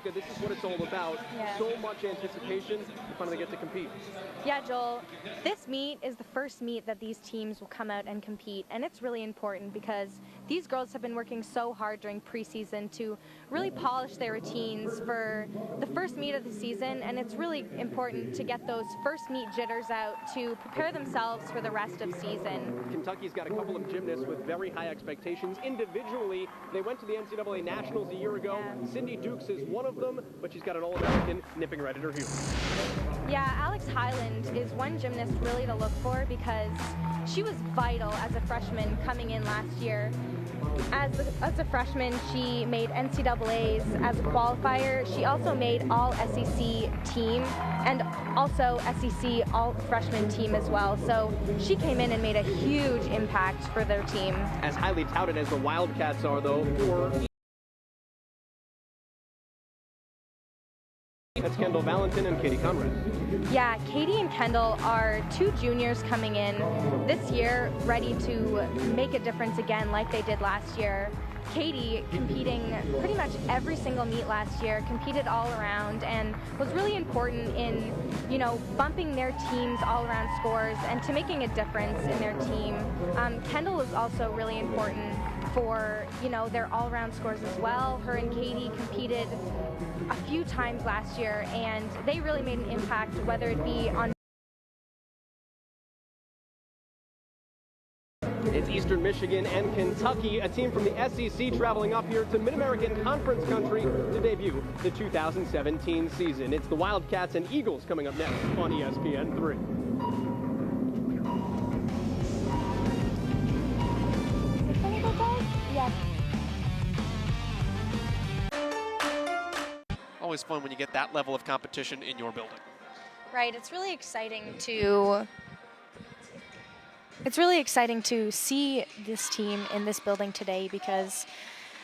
Jessica, this is what it's all about. Yeah. So much anticipation, you finally get to compete. Yeah, Joel, this meet is the first meet that these teams will come out and compete, and it's really important because these girls have been working so hard during preseason to really polish their routines for the first meet of the season, and it's really important to get those first meet jitters out to prepare themselves for the rest of season. Kentucky's got a couple of gymnasts with very high expectations. Individually, they went to the NCAA Nationals a year ago. Yeah. Cindy Dukes is one of them, but she's got an All-American nipping right at her heels. Yeah, Alex Highland is one gymnast really to look for because she was vital as a freshman coming in last year. As a freshman, she made NCAAs as a qualifier. She also made all SEC team and also SEC all freshman team as well. So she came in and made a huge impact for their team. As highly touted as the Wildcats are, though, for that's Kendall Valentin and Katie Conrad. Yeah, Katie and Kendall are two juniors coming in this year ready to make a difference again like they did last year. Katie competing pretty much every single meet last year, competed all around, and was really important in, bumping their team's all-around scores and to making a difference in their team. Kendall is also really important for, their all-around scores as well. Her and Katie competed a few times last year, and they really made an impact, whether it be on It's Eastern Michigan and Kentucky, a team from the SEC traveling up here to Mid-American Conference country to debut the 2017 season. It's the Wildcats and Eagles coming up next on ESPN3. Yes. Always fun when you get that level of competition in your building. Right, it's really exciting to see this team in this building today because,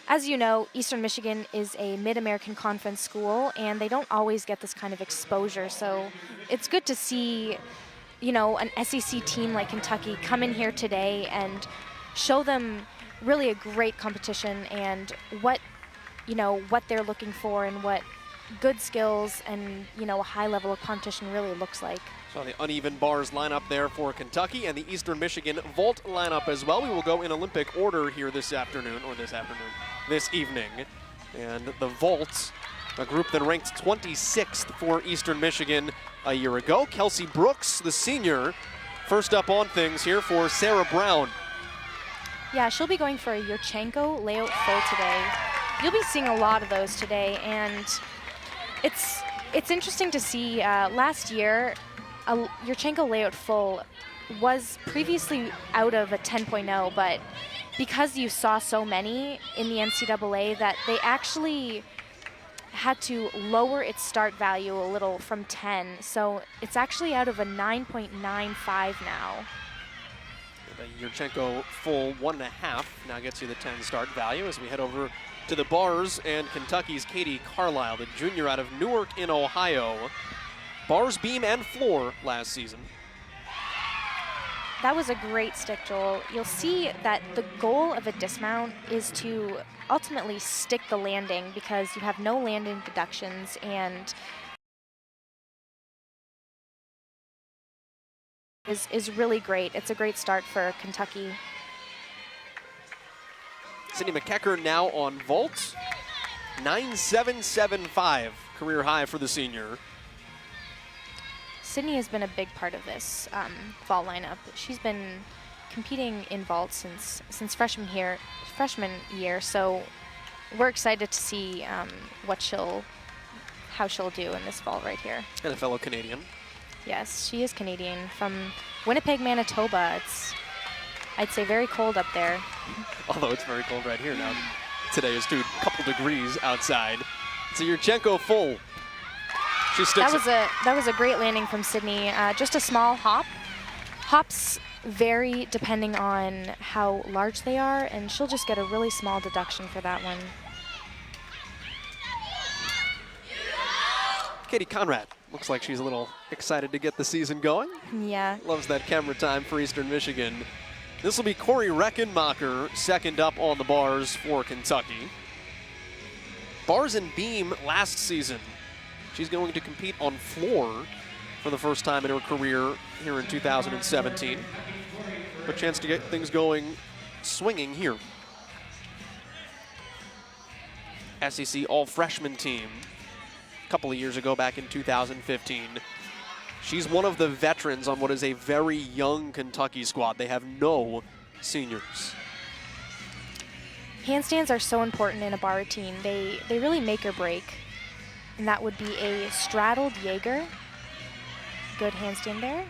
as you know, Eastern Michigan is a Mid-American Conference school, and they don't always get this kind of exposure. So it's good to see, an SEC team like Kentucky come in here today and show them really a great competition and what they're looking for and what good skills and, a high level of competition really looks like. So the uneven bars lineup there for Kentucky and the Eastern Michigan vault lineup as well. We will go in Olympic order here this evening. And the vault, a group that ranked 26th for Eastern Michigan a year ago. Kelsey Brooks, the senior, first up on things here for Sarah Brown. Yeah, she'll be going for a Yurchenko layout full today. You'll be seeing a lot of those today, and it's interesting to see. Last year, a Yurchenko layout full was previously out of a 10.0, but because you saw so many in the NCAA that they actually had to lower its start value a little from 10. So it's actually out of a 9.95 now. The Yurchenko full 1.5 now gets you the 10 start value as we head over to the bars and Kentucky's Katie Carlisle, the junior out of Newark in Ohio. Bars, beam, and floor last season. That was a great stick, Joel. You'll see that the goal of a dismount is to ultimately stick the landing because you have no landing deductions, and is really great. It's a great start for Kentucky. Sydney McKecker now on vault. 9.775, career high for the senior. Sydney has been a big part of this vault lineup. She's been competing in vault since freshman year, so we're excited to see how she'll do in this vault right here. And a fellow Canadian. Yes, she is Canadian from Winnipeg, Manitoba. It's, I'd say, very cold up there. Although it's very cold right here now. Today is a couple degrees outside. It's a Yurchenko full. She sticks that was a great landing from Sydney. Just a small hop. Hops vary depending on how large they are, and she'll just get a really small deduction for that one. Katie Conrad looks like she's a little excited to get the season going. Yeah. Loves that camera time for Eastern Michigan. This will be Corey Reckenmacher, second up on the bars for Kentucky. bars and beam last season. She's going to compete on floor for the first time in her career here in 2017. A chance to get things going swinging here. SEC all-freshman team a couple of years ago, back in 2015. She's one of the veterans on what is a very young Kentucky squad. They have no seniors. Handstands are so important in a bar routine. They really make or break. And that would be a straddled Jaeger. Good handstand there.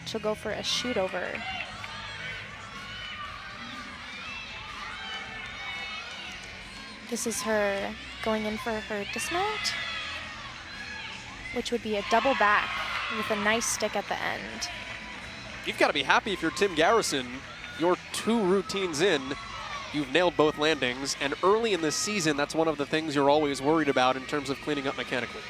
She'll go for a shoot over. This is her going in for her dismount, which would be a double back with a nice stick at the end. You've got to be happy if you're Tim Garrison. You're 2 routines in, you've nailed both landings, and early in the season, that's one of the things you're always worried about in terms of cleaning up mechanically.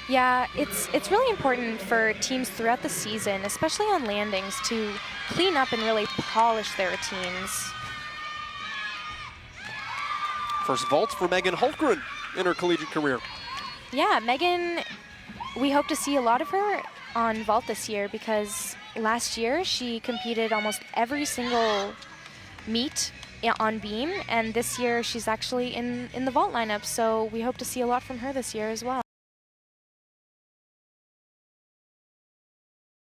Yeah, it's really important for teams throughout the season, especially on landings, to clean up and really polish their routines. First vault for Megan Hultgren in her collegiate career. Yeah, Megan, we hope to see a lot of her on vault this year because last year she competed almost every single meet on beam, and this year she's actually in the vault lineup, so we hope to see a lot from her this year as well.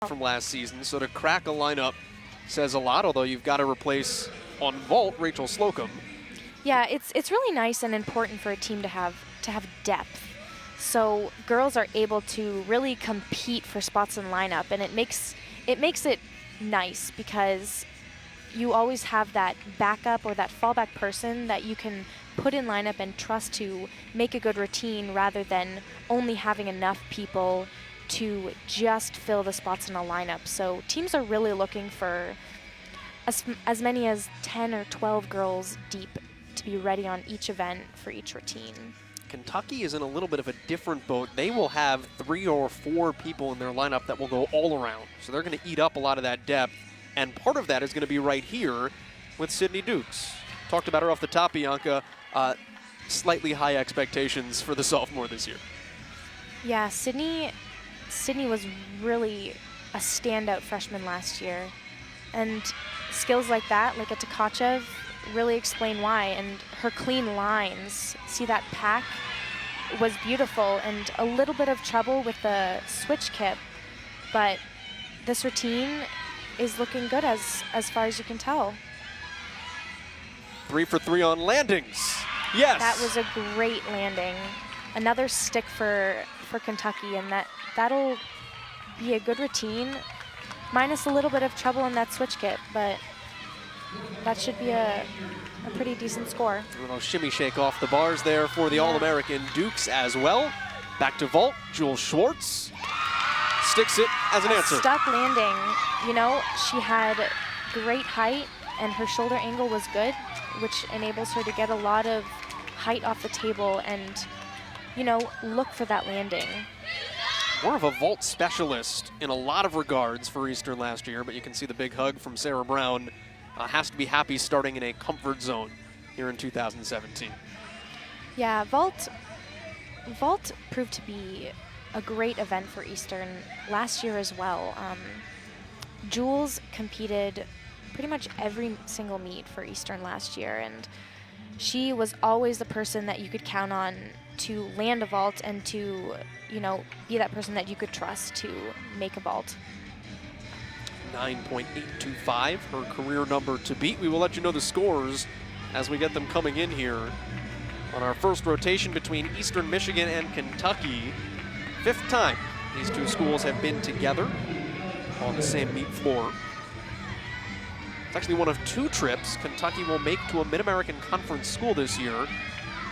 From last season, so to crack a lineup says a lot, although you've got to replace on vault Rachel Slocum. Yeah, it's really nice and important for a team to have depth. So girls are able to really compete for spots in lineup, and it makes it nice because you always have that backup or that fallback person that you can put in lineup and trust to make a good routine rather than only having enough people to just fill the spots in a lineup. So teams are really looking for as many as 10 or 12 girls deep to be ready on each event for each routine. Kentucky is in a little bit of a different boat. They will have 3 or 4 people in their lineup that will go all around. So they're going to eat up a lot of that depth. And part of that is going to be right here with Sydney Dukes. Talked about her off the top, Bianca. Slightly high expectations for the sophomore this year. Yeah, Sydney was really a standout freshman last year. And skills like that, like a Tkachev, really explain why. And her clean lines, see that pack was beautiful, and a little bit of trouble with the switch kip, but this routine is looking good as far as you can tell. 3 for 3 on landings. Yes. That was a great landing. Another stick for Kentucky, and that'll be a good routine, minus a little bit of trouble in that switch kip, but that should be a pretty decent score. A little shimmy shake off the bars there for the All-American Dukes as well. Back to vault, Jules Schwartz sticks it as an answer. Stuck landing. You know, she had great height and her shoulder angle was good, which enables her to get a lot of height off the table and, you know, look for that landing. More of a vault specialist in a lot of regards for Eastern last year, but you can see the big hug from Sarah Brown. Has to be happy starting in a comfort zone here in 2017. Yeah, vault proved to be a great event for Eastern last year as well. Jules competed pretty much every single meet for Eastern last year, and she was always the person that you could count on to land a vault and to, you know, be that person that you could trust to make a vault. 9.825, her career number to beat. We will let you know the scores as we get them coming in here on our first rotation between Eastern Michigan and Kentucky. 5th time these two schools have been together on the same meet floor. It's actually one of 2 trips Kentucky will make to a Mid-American Conference school this year.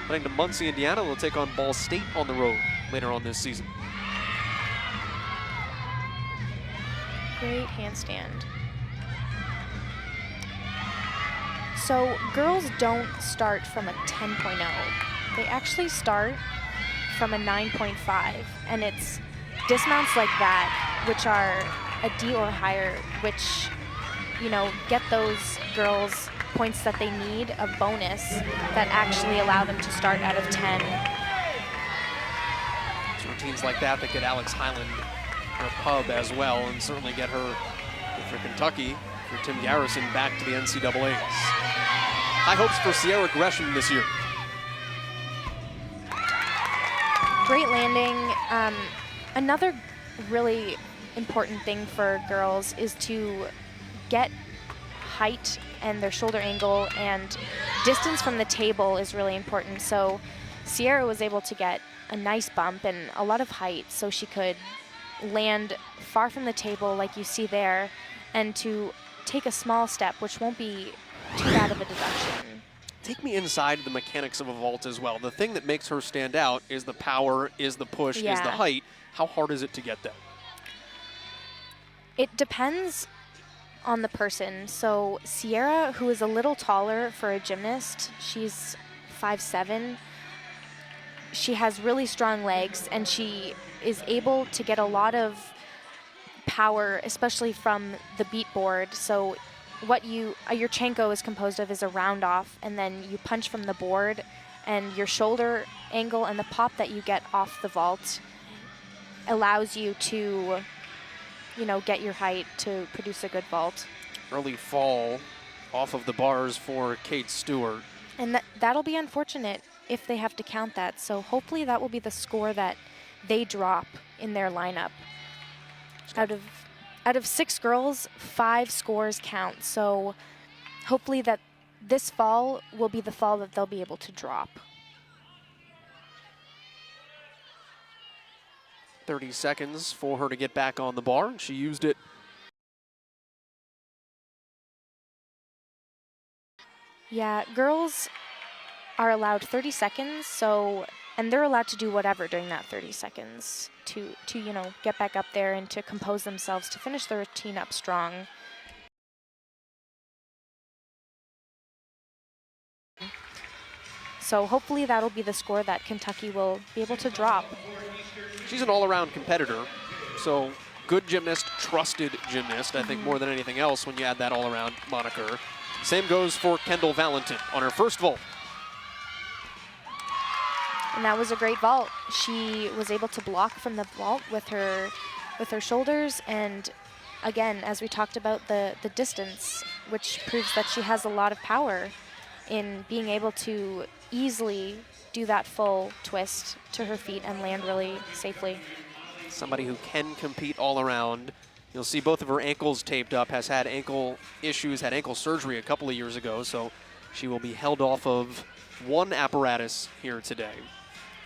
Heading to Muncie, Indiana, they'll take on Ball State on the road later on this season. Great handstand. So girls don't start from a 10.0. They actually start from a 9.5, and it's dismounts like that, which are a D or higher, which, you know, get those girls points that they need, a bonus that actually allow them to start out of 10 It's routines like that that get Alex Highland her pub as well, and certainly get her, for Kentucky, for Tim Garrison, back to the NCAAs. High hopes for Sierra Gresham this year. Great landing. Another really important thing for girls is to get height and their shoulder angle, and distance from the table is really important. So Sierra was able to get a nice bump and a lot of height so she could land far from the table like you see there, and to take a small step, which won't be too bad of a deduction. Take me inside the mechanics of a vault as well. The thing that makes her stand out is the power, is the push, is the height. How hard is it to get that? It depends on the person. So Sierra, who is a little taller for a gymnast, she's 5'7". She has really strong legs, and she is able to get a lot of power, especially from the beat board. So what a Yurchenko is composed of is a round off, and then you punch from the board, and your shoulder angle and the pop that you get off the vault allows you to, you know, get your height to produce a good vault. Early fall off of the bars for Kate Stewart. And that'll be unfortunate if they have to count that. So hopefully that will be the score that they drop in their lineup. Out of 6 girls, 5 scores count. So hopefully that this fall will be the fall that they'll be able to drop. 30 seconds for her to get back on the bar. She used it. Yeah, girls are allowed 30 seconds, and they're allowed to do whatever during that 30 seconds to you know, get back up there and to compose themselves, to finish their routine up strong. So hopefully that'll be the score that Kentucky will be able to drop. She's an all-around competitor, so good gymnast, trusted gymnast, I think more than anything else when you add that all-around moniker. Same goes for Kendall Valentin on her first vault. And that was a great vault. She was able to block from the vault with her shoulders, and again, as we talked about, the distance, which proves that she has a lot of power in being able to easily do that full twist to her feet and land really safely. Somebody who can compete all around. You'll see both of her ankles taped up, has had ankle issues, had ankle surgery a couple of years ago, so she will be held off of one apparatus here today,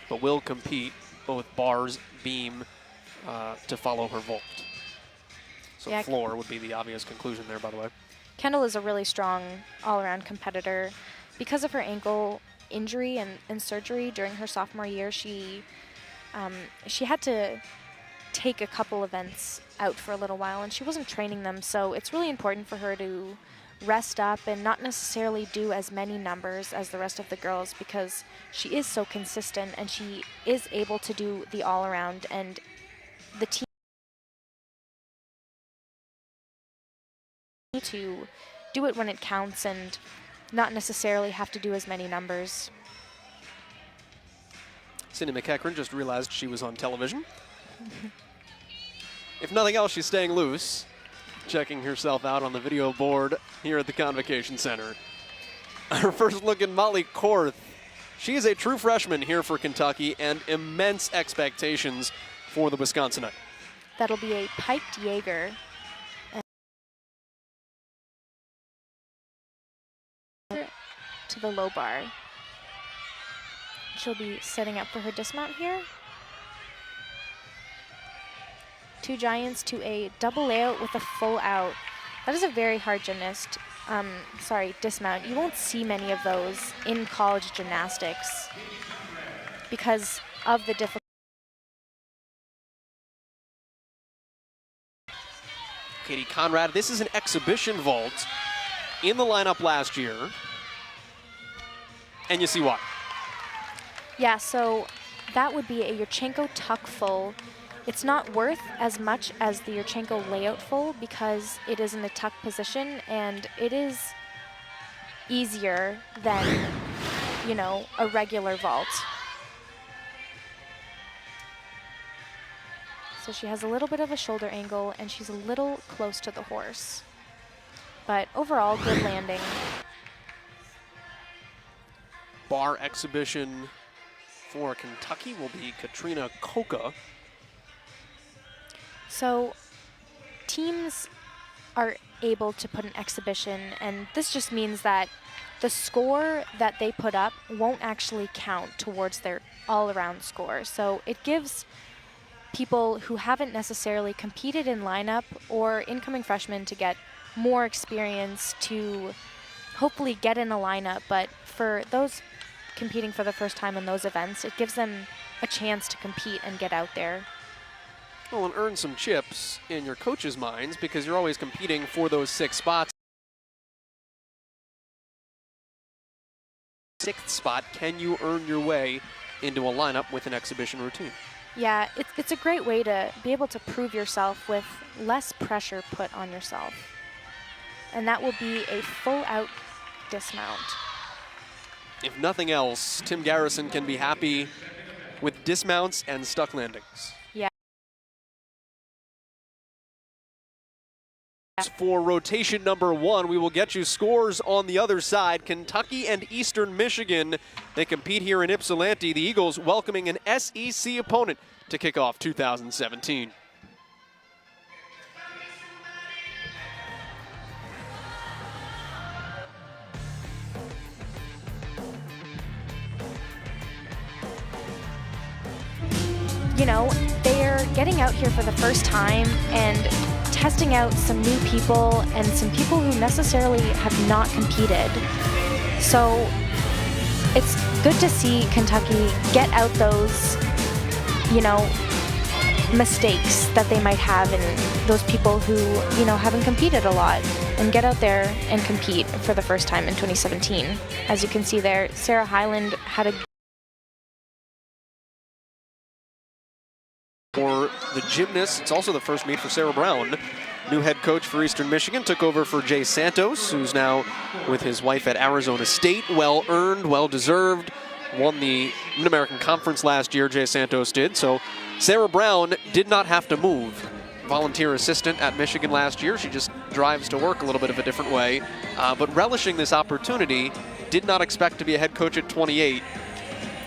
but will compete both bars, beam, to follow her vault. So yeah, floor would be the obvious conclusion there, by the way. Kendall is a really strong all-around competitor. Because of her ankle injury and surgery during her sophomore year, she had to take a couple events out for a little while, and she wasn't training them, so it's really important for her to rest up and not necessarily do as many numbers as the rest of the girls, because she is so consistent and she is able to do the all-around, and the team to do it when it counts and not necessarily have to do as many numbers. Cindy McEachran just realized she was on television. If nothing else, she's staying loose, checking herself out on the video board here at the Convocation Center. Our first look at Molly Korth. She is a true freshman here for Kentucky, and immense expectations for the Wisconsinite. That'll be a piked Jaeger. To the low bar. She'll be setting up for her dismount here. 2 giants to a double layout with a full out. That is a very hard dismount. You won't see many of those in college gymnastics because of the difficulty. Katie Conrad, this is an exhibition vault in the lineup last year. And you see why. Yeah, so that would be a Yurchenko tuck full. It's not worth as much as the Yurchenko layout full because it is in a tuck position, and it is easier than, you know, a regular vault. So she has a little bit of a shoulder angle, and she's a little close to the horse. But overall, good landing. Bar exhibition for Kentucky will be Katrina Koka. So teams are able to put an exhibition, and this just means that the score that they put up won't actually count towards their all-around score. So it gives people who haven't necessarily competed in lineup or incoming freshmen to get more experience to hopefully get in a lineup. But for those competing for the first time in those events, it gives them a chance to compete and get out there. Well, and earn some chips in your coaches' minds, because you're always competing for those 6 spots. 6th spot, can you earn your way into a lineup with an exhibition routine? Yeah, it's a great way to be able to prove yourself with less pressure put on yourself. And that will be a full-out dismount. If nothing else, Tim Garrison can be happy with dismounts and stuck landings. Yeah. For rotation number 1, we will get you scores on the other side. Kentucky and Eastern Michigan, they compete here in Ypsilanti. The Eagles welcoming an SEC opponent to kick off 2017. You know, they're getting out here for the first time and testing out some new people and some people who necessarily have not competed. So it's good to see Kentucky get out those, you know, mistakes that they might have in those people who, you know, haven't competed a lot, and get out there and compete for the first time in 2017. As you can see there, Sarah Hyland had a For the gymnasts, it's also the first meet for Sarah Brown. New head coach for Eastern Michigan, took over for Jay Santos, who's now with his wife at Arizona State. Well earned, well deserved. Won the Mid-American Conference last year, Jay Santos did. So Sarah Brown did not have to move. Volunteer assistant at Michigan last year. She just drives to work a little bit of a different way. But relishing this opportunity, did not expect to be a head coach at 28.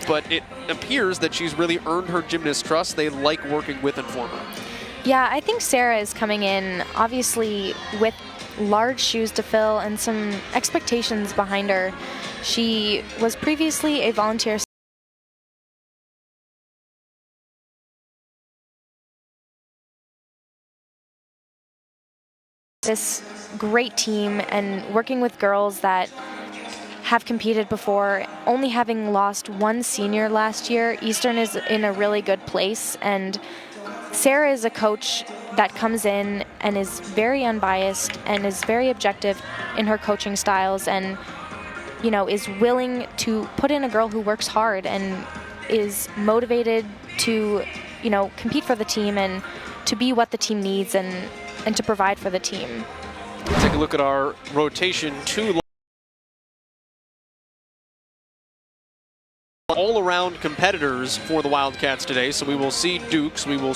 But it appears that she's really earned her gymnast trust. They like working with and for her. Yeah, I think Sarah is coming in, obviously, with large shoes to fill and some expectations behind her. She was previously a volunteer this great team and working with girls that have competed before. Only having lost one senior last year, Eastern is in a really good place, and Sarah is a coach that comes in and is very unbiased and is very objective in her coaching styles, and, you know, is willing to put in a girl who works hard and is motivated to, you know, compete for the team and to be what the team needs and to provide for the team. Let's take a look at our rotation 2. All-around competitors for the Wildcats today, so we will see Dukes, we will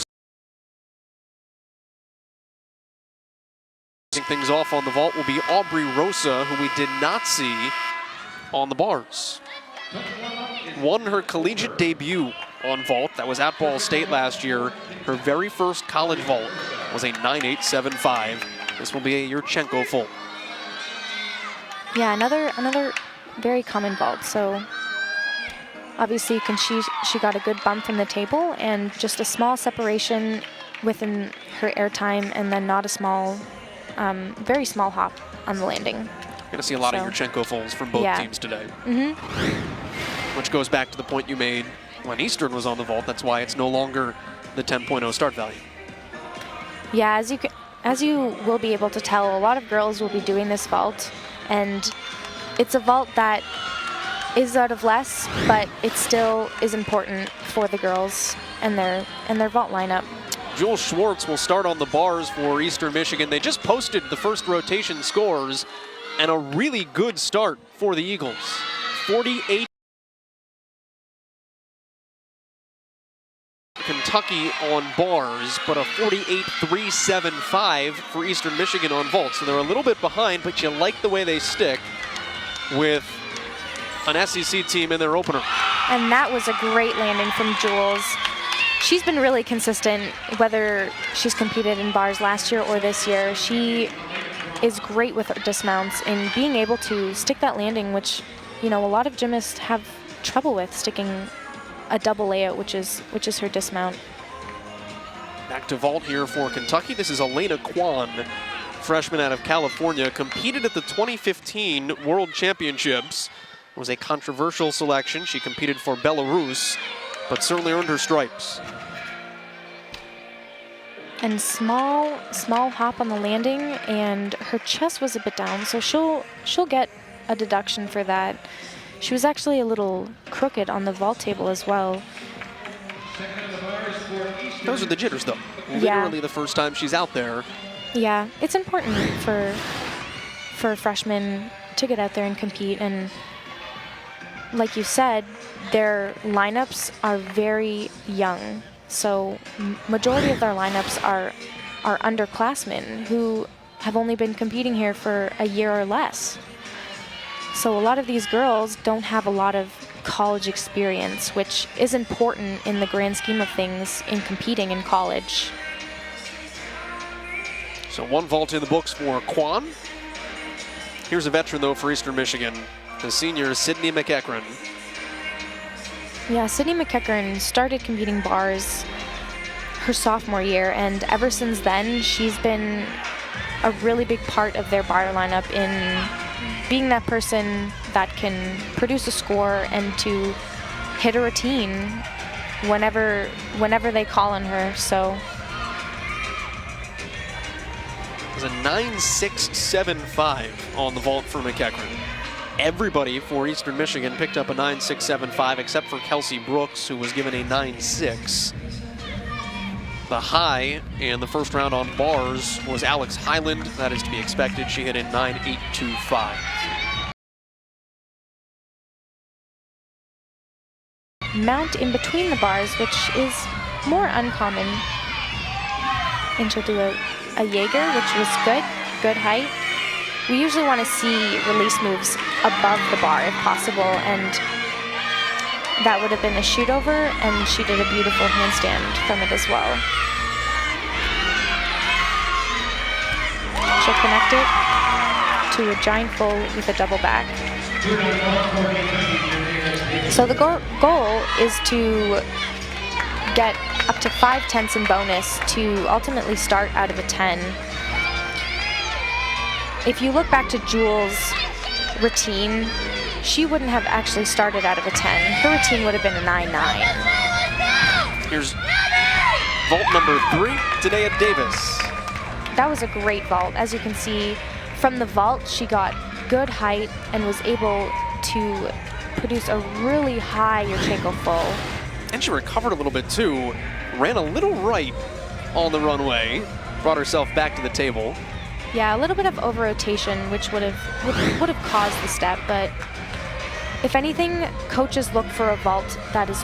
see things off on the vault will be Aubrey Rosa, who we did not see on the bars. Won her collegiate debut on vault. That was at Ball State last year. Her very first college vault was a 9.875. This will be a Yurchenko full. Yeah, another very common vault. So obviously, she got a good bump from the table and just a small separation within her airtime, and then not a small, very small hop on the landing. You're going to see a lot of Yurchenko fulls from both teams today. Which goes back to the point you made when Eastern was on the vault. That's why it's no longer the 10.0 start value. Yeah, as you will be able to tell, a lot of girls will be doing this vault, and it's a vault that is out of less, but it still is important for the girls and their vault lineup. Jewel Schwartz will start on the bars for Eastern Michigan. They just posted the first rotation scores, and a really good start for the Eagles. 48 Kentucky on bars, but a 48-3-7-5 for Eastern Michigan on vault. So they're a little bit behind, but you like the way they stick with an SEC team in their opener. And that was a great landing from Jules. She's been really consistent, whether she's competed in bars last year or this year. She is great with her dismounts and being able to stick that landing, which, you know, a lot of gymnasts have trouble with, sticking a double layout, which is her dismount. Back to vault here for Kentucky. This is Elena Kwan, freshman out of California, competed at the 2015 World Championships. It was a controversial selection. She competed for Belarus, but certainly earned her stripes. And small hop on the landing, and her chest was a bit down, so she'll get a deduction for that. She was actually a little crooked on the vault table as well. Those are the jitters, though. Yeah. Literally the first time she's out there. Yeah, it's important for freshmen to get out there and compete, and like you said, their lineups are very young. So majority of their lineups are underclassmen who have only been competing here for a year or less. So a lot of these girls don't have a lot of college experience, which is important in the grand scheme of things in competing in college. So one vault in the books for Kwan. Here's a veteran, though, for Eastern Michigan, the senior Sydney McEachran. Yeah, Sydney McEachran started competing bars her sophomore year, and ever since then, she's been a really big part of their bar lineup in being that person that can produce a score and to hit a routine whenever they call on her. So it was a 9.675 on the vault for McEachran. Everybody for Eastern Michigan picked up a 9.675 except for Kelsey Brooks, who was given a 9.6. The high in the first round on bars was Alex Highland. That is to be expected. She hit a 9.825. Mount in between the bars, which is more uncommon. And she'll do a Jaeger, which was good height. We usually want to see release moves above the bar if possible, and that would have been a shoot over, and she did a beautiful handstand from it as well. She'll connect it to a giant full with a double back. So the goal is to get up to 5 tenths in bonus to ultimately start out of a 10. If you look back to Jules' routine, she wouldn't have actually started out of a 10. Her routine would have been a 9.9. Here's vault number 3, Tanea Davis. That was a great vault. As you can see, from the vault, she got good height and was able to produce a really high Yurchenko full. And she recovered a little bit too. Ran a little right on the runway, brought herself back to the table. Yeah, a little bit of over-rotation, which would have caused the step, but if anything, coaches look for a vault that is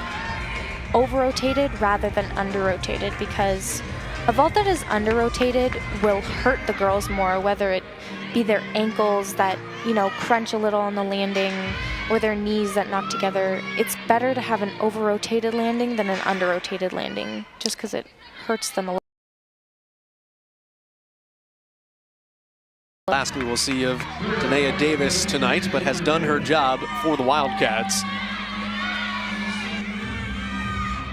over-rotated rather than under-rotated, because a vault that is under-rotated will hurt the girls more, whether it be their ankles that, you know, crunch a little on the landing or their knees that knock together. It's better to have an over-rotated landing than an under-rotated landing, just because it hurts them a little. Last we will see of Tanea Davis tonight, but has done her job for the Wildcats.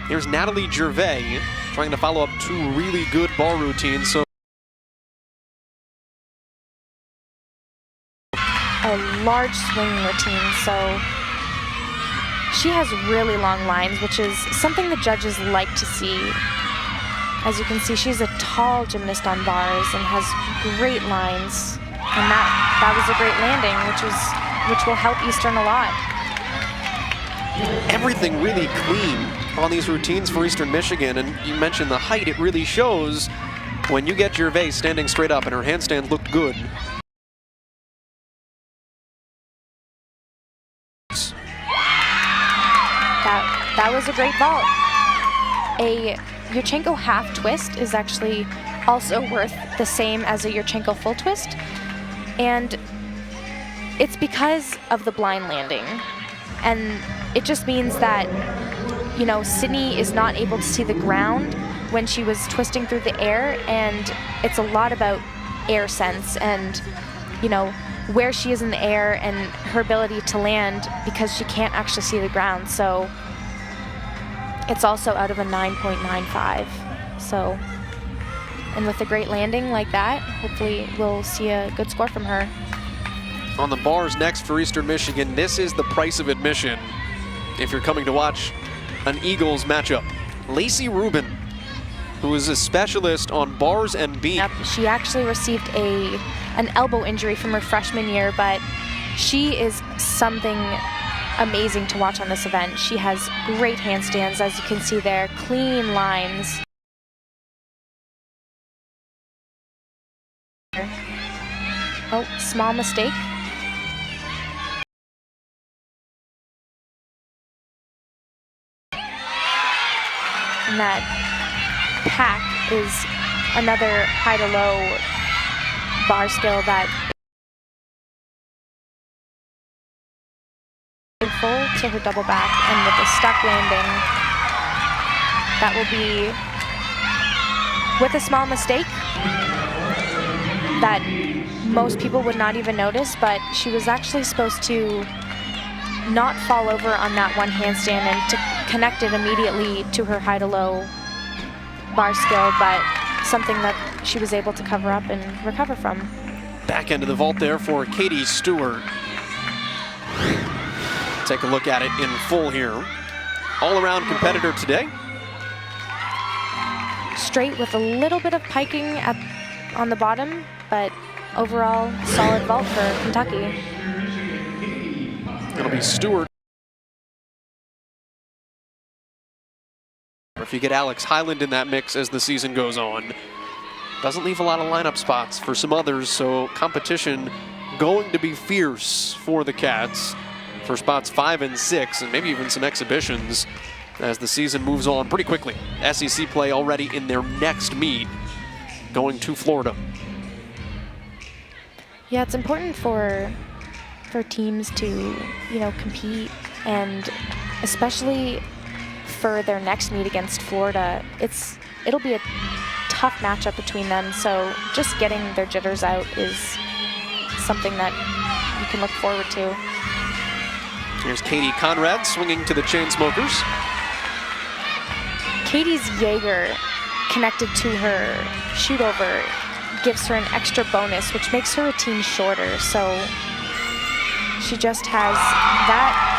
Here's Natalie Gervais trying to follow up 2 really good bar routines. So a large swing routine, so she has really long lines, which is something the judges like to see. As you can see, she's a tall gymnast on bars and has great lines. And that was a great landing, which will help Eastern a lot. Everything really clean on these routines for Eastern Michigan, and you mentioned the height. It really shows when you get Gervais standing straight up, and her handstand looked good. That was a great vault. a Yurchenko half twist is actually also worth the same as a Yurchenko full twist. And it's because of the blind landing. And it just means that, you know, Sydney is not able to see the ground when she was twisting through the air, and it's a lot about air sense and, you know, where she is in the air and her ability to land because she can't actually see the ground. So it's also out of a 9.95. So, and with a great landing like that, hopefully we'll see a good score from her. On the bars next for Eastern Michigan, this is the price of admission if you're coming to watch an Eagles matchup. Lacey Rubin, who is a specialist on bars and beam. Yep, she actually received an elbow injury from her freshman year, but she is something amazing to watch on this event. She has great handstands, as you can see there, clean lines. Oh, small mistake. And that pack is another high to low bar skill that is full to her double back, and with a stuck landing, that will be with a small mistake that most people would not even notice, but she was actually supposed to not fall over on that one handstand and to connect it immediately to her high to low bar skill, but something that she was able to cover up and recover from. Back end of the vault there for Katie Stewart. Take a look at it in full here. All-around competitor today. Straight with a little bit of piking on the bottom, but overall solid vault for Kentucky. It'll be Stewart. If you get Alex Highland in that mix as the season goes on, doesn't leave a lot of lineup spots for some others, so competition going to be fierce for the Cats for spots 5 and 6, and maybe even some exhibitions as the season moves on pretty quickly. SEC play already in their next meet, going to Florida. Yeah, it's important for teams to, you know, compete, and especially for their next meet against Florida, it'll be a tough matchup between them, so just getting their jitters out is something that you can look forward to. Here's Katie Conrad swinging to the Chainsmokers. Katie's Jaeger connected to her shoot over gives her an extra bonus, which makes her routine shorter, so she just has that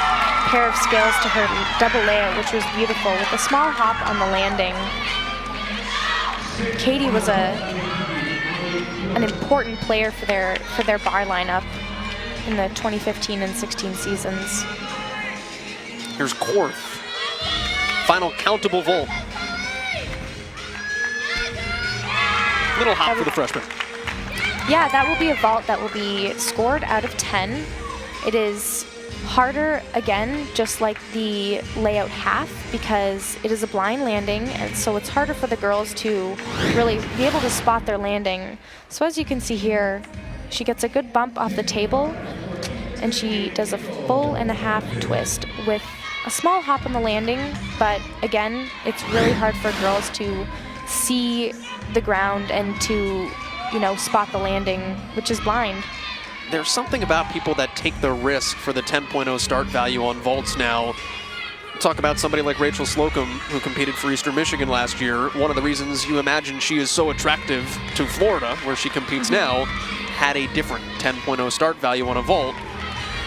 pair of skills to her double layout, which was beautiful, with a small hop on the landing. Katie was an important player for their bar lineup in the 2015 and 16 seasons. Here's Korth. Final countable vault. Little hop for the freshman. Yeah, that will be a vault that will be scored out of 10. It is harder, again, just like the layout half, because it is a blind landing, and so it's harder for the girls to really be able to spot their landing. So as you can see here, she gets a good bump off the table, and she does a full and a half twist with a small hop on the landing, but again, it's really hard for girls to see the ground and to, you know, spot the landing, which is blind. There's something about people that take the risk for the 10.0 start value on vaults now. Talk about somebody like Rachel Slocum, who competed for Eastern Michigan last year. One of the reasons you imagine she is so attractive to Florida, where she competes now, had a different 10.0 start value on a vault.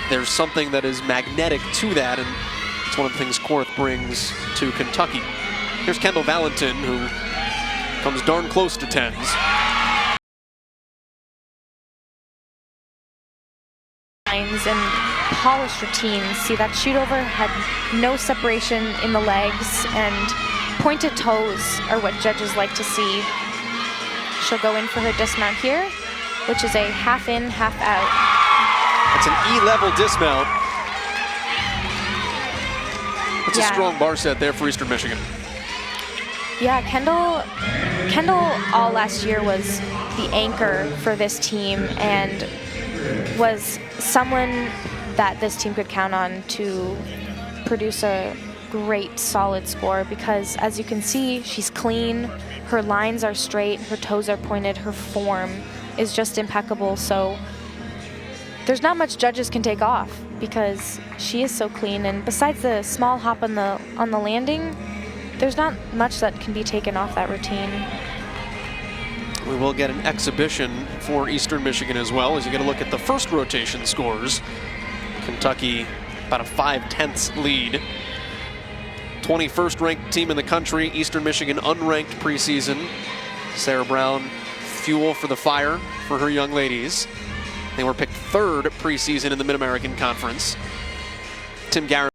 There's something that is magnetic to that, and it's one of the things Korth brings to Kentucky. Here's Kendall Valentin, who comes darn close to 10s. And polished routines. See, that shoot over had no separation in the legs, and pointed toes are what judges like to see. She'll go in for her dismount here, which is a half in, half out. It's an E-level dismount. It's a strong bar set there for Eastern Michigan. Yeah, Kendall all last year was the anchor for this team and was someone that this team could count on to produce a great, solid score because, as you can see, she's clean, her lines are straight, her toes are pointed, her form is just impeccable. So there's not much judges can take off because she is so clean. And besides the small hop on the landing, there's not much that can be taken off that routine. We will get an exhibition for Eastern Michigan as well as you get a look at the first rotation scores. Kentucky about a 5/10 lead. 21st ranked team in the country, Eastern Michigan unranked preseason. Sarah Brown, fuel for the fire for her young ladies. They were picked 3rd preseason in the Mid-American Conference. Tim Garrett.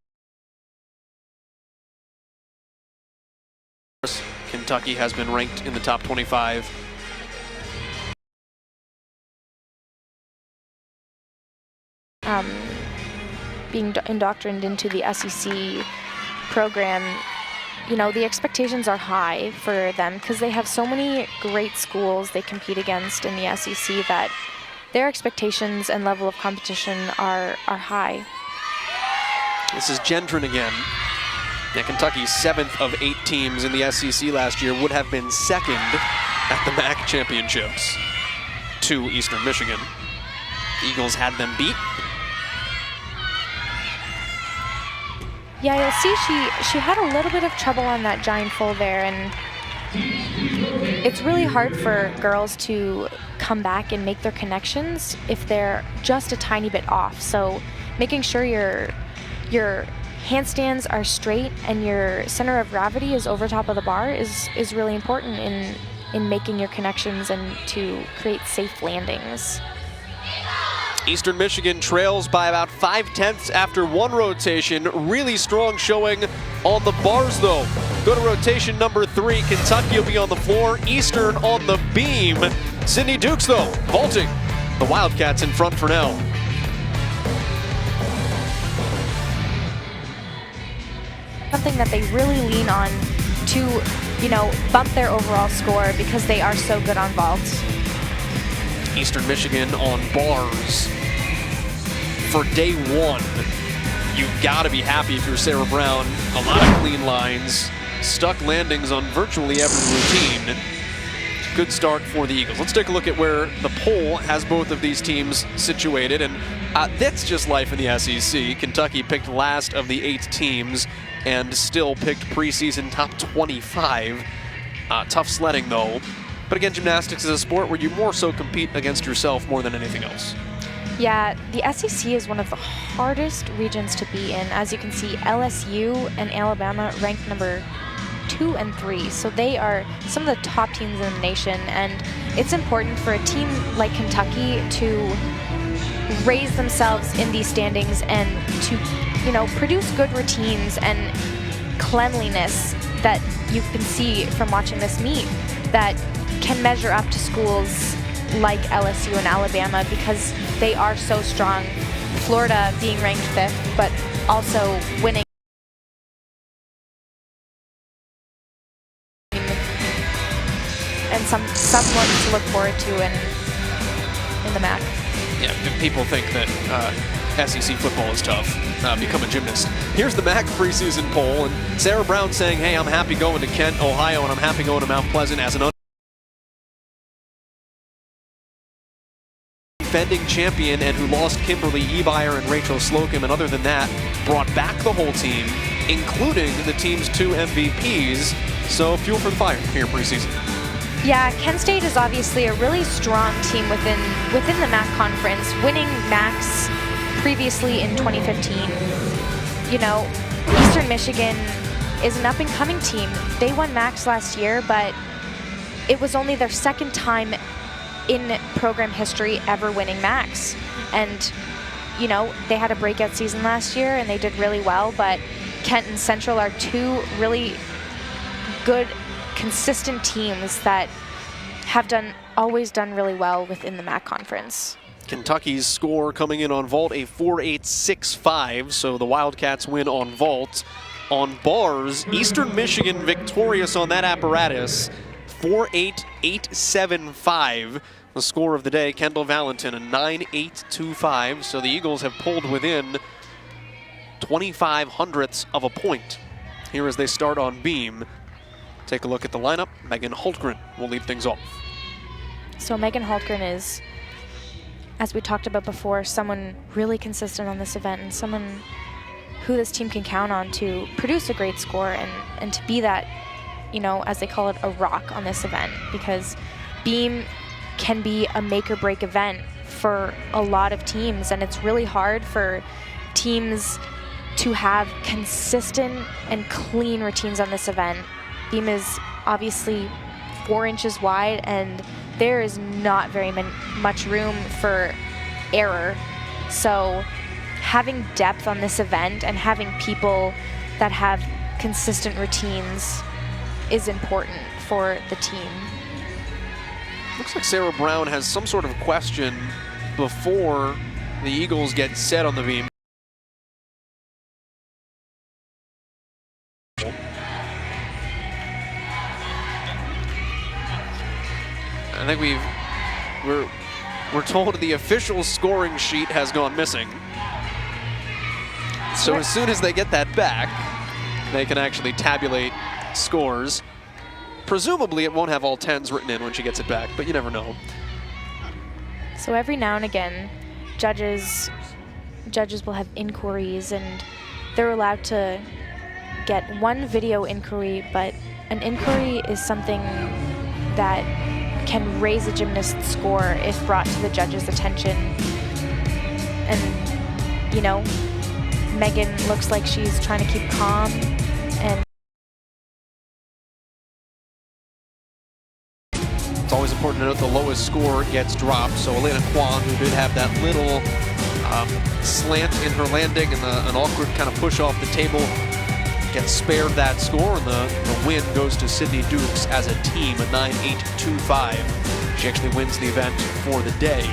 Kentucky has been ranked in the top 25. Being indoctrinated into the SEC program, you know, the expectations are high for them because they have so many great schools they compete against in the SEC that their expectations and level of competition are high. This is Gendron again. Yeah, Kentucky's 7th of 8 teams in the SEC last year would have been 2nd at the MAC championships to Eastern Michigan. The Eagles had them beat. Yeah, you'll see she had a little bit of trouble on that giant full there, and it's really hard for girls to come back and make their connections if they're just a tiny bit off. So making sure your handstands are straight and your center of gravity is over top of the bar is really important in making your connections and to create safe landings. Eastern Michigan trails by about 5/10 after one rotation. Really strong showing on the bars though. Go to rotation number 3. Kentucky will be on the floor. Eastern on the beam. Sydney Dukes though, vaulting. The Wildcats in front for now. Something that they really lean on to, you know, bump their overall score because they are so good on vaults. Eastern Michigan on bars for day 1. You've got to be happy if you're Sarah Brown. A lot of clean lines, stuck landings on virtually every routine. Good start for the Eagles. Let's take a look at where the poll has both of these teams situated, and that's just life in the SEC. Kentucky picked last of the 8 teams and still picked preseason top 25. Tough sledding though. But again, gymnastics is a sport where you more so compete against yourself more than anything else. Yeah, the SEC is one of the hardest regions to be in. As you can see, LSU and Alabama ranked number 2 and 3. So they are some of the top teams in the nation. And it's important for a team like Kentucky to raise themselves in these standings and to, you know, produce good routines and cleanliness that you can see from watching this meet that can measure up to schools like LSU and Alabama because they are so strong. Florida being ranked 5th, but also winning. And someone to look forward to in the MAC. Yeah, people think that SEC football is tough. Become a gymnast. Here's the MAC preseason poll, and Sarah Brown saying, hey, I'm happy going to Kent, Ohio, and I'm happy going to Mount Pleasant as an defending champion and who lost Kimberly Ebeyer and Rachel Slocum, and other than that, brought back the whole team, including the team's 2 MVPs. So fuel for the fire here preseason. Yeah, Kent State is obviously a really strong team within the MAC conference, winning MACs previously in 2015. You know, Eastern Michigan is an up-and-coming team. They won MACs last year, but it was only their 2nd time in program history ever winning MACs. And, you know, they had a breakout season last year and they did really well, but Kent and Central are 2 really good, consistent teams that have always done really well within the MAC conference. Kentucky's score coming in on vault, a 4.865, so the Wildcats win on vault. On bars, Eastern Michigan victorious on that apparatus, 4-8, 8-7-5. The score of the day, Kendall Valentin, a 9-8-2-5. So the Eagles have pulled within 25 hundredths of a point here as they start on beam. Take a look at the lineup. Megan Hultgren will lead things off. So Megan Hultgren is, as we talked about before, someone really consistent on this event and someone who this team can count on to produce a great score and to be that, you know, as they call it, a rock on this event, because beam can be a make or break event for a lot of teams, and it's really hard for teams to have consistent and clean routines on this event. Beam is obviously 4 inches wide, and there is not very much room for error. So having depth on this event and having people that have consistent routines is important for the team. Looks like Sarah Brown has some sort of question before the Eagles get set on the beam. I think we're told the official scoring sheet has gone missing. So as soon as they get that back, they can actually tabulate scores. Presumably it won't have all 10s written in when she gets it back, but you never know. So every now and again, judges will have inquiries, and they're allowed to get one video inquiry, but an inquiry is something that can raise a gymnast's score if brought to the judge's attention. And, you know, Megan looks like she's trying to keep calm, and it's always important to note the lowest score gets dropped. So Elena Kwan, who did have that little slant in her landing and an awkward kind of push off the table, gets spared that score, and the win goes to Sydney Dukes as a team, a 9-8-2-5. She actually wins the event for the day.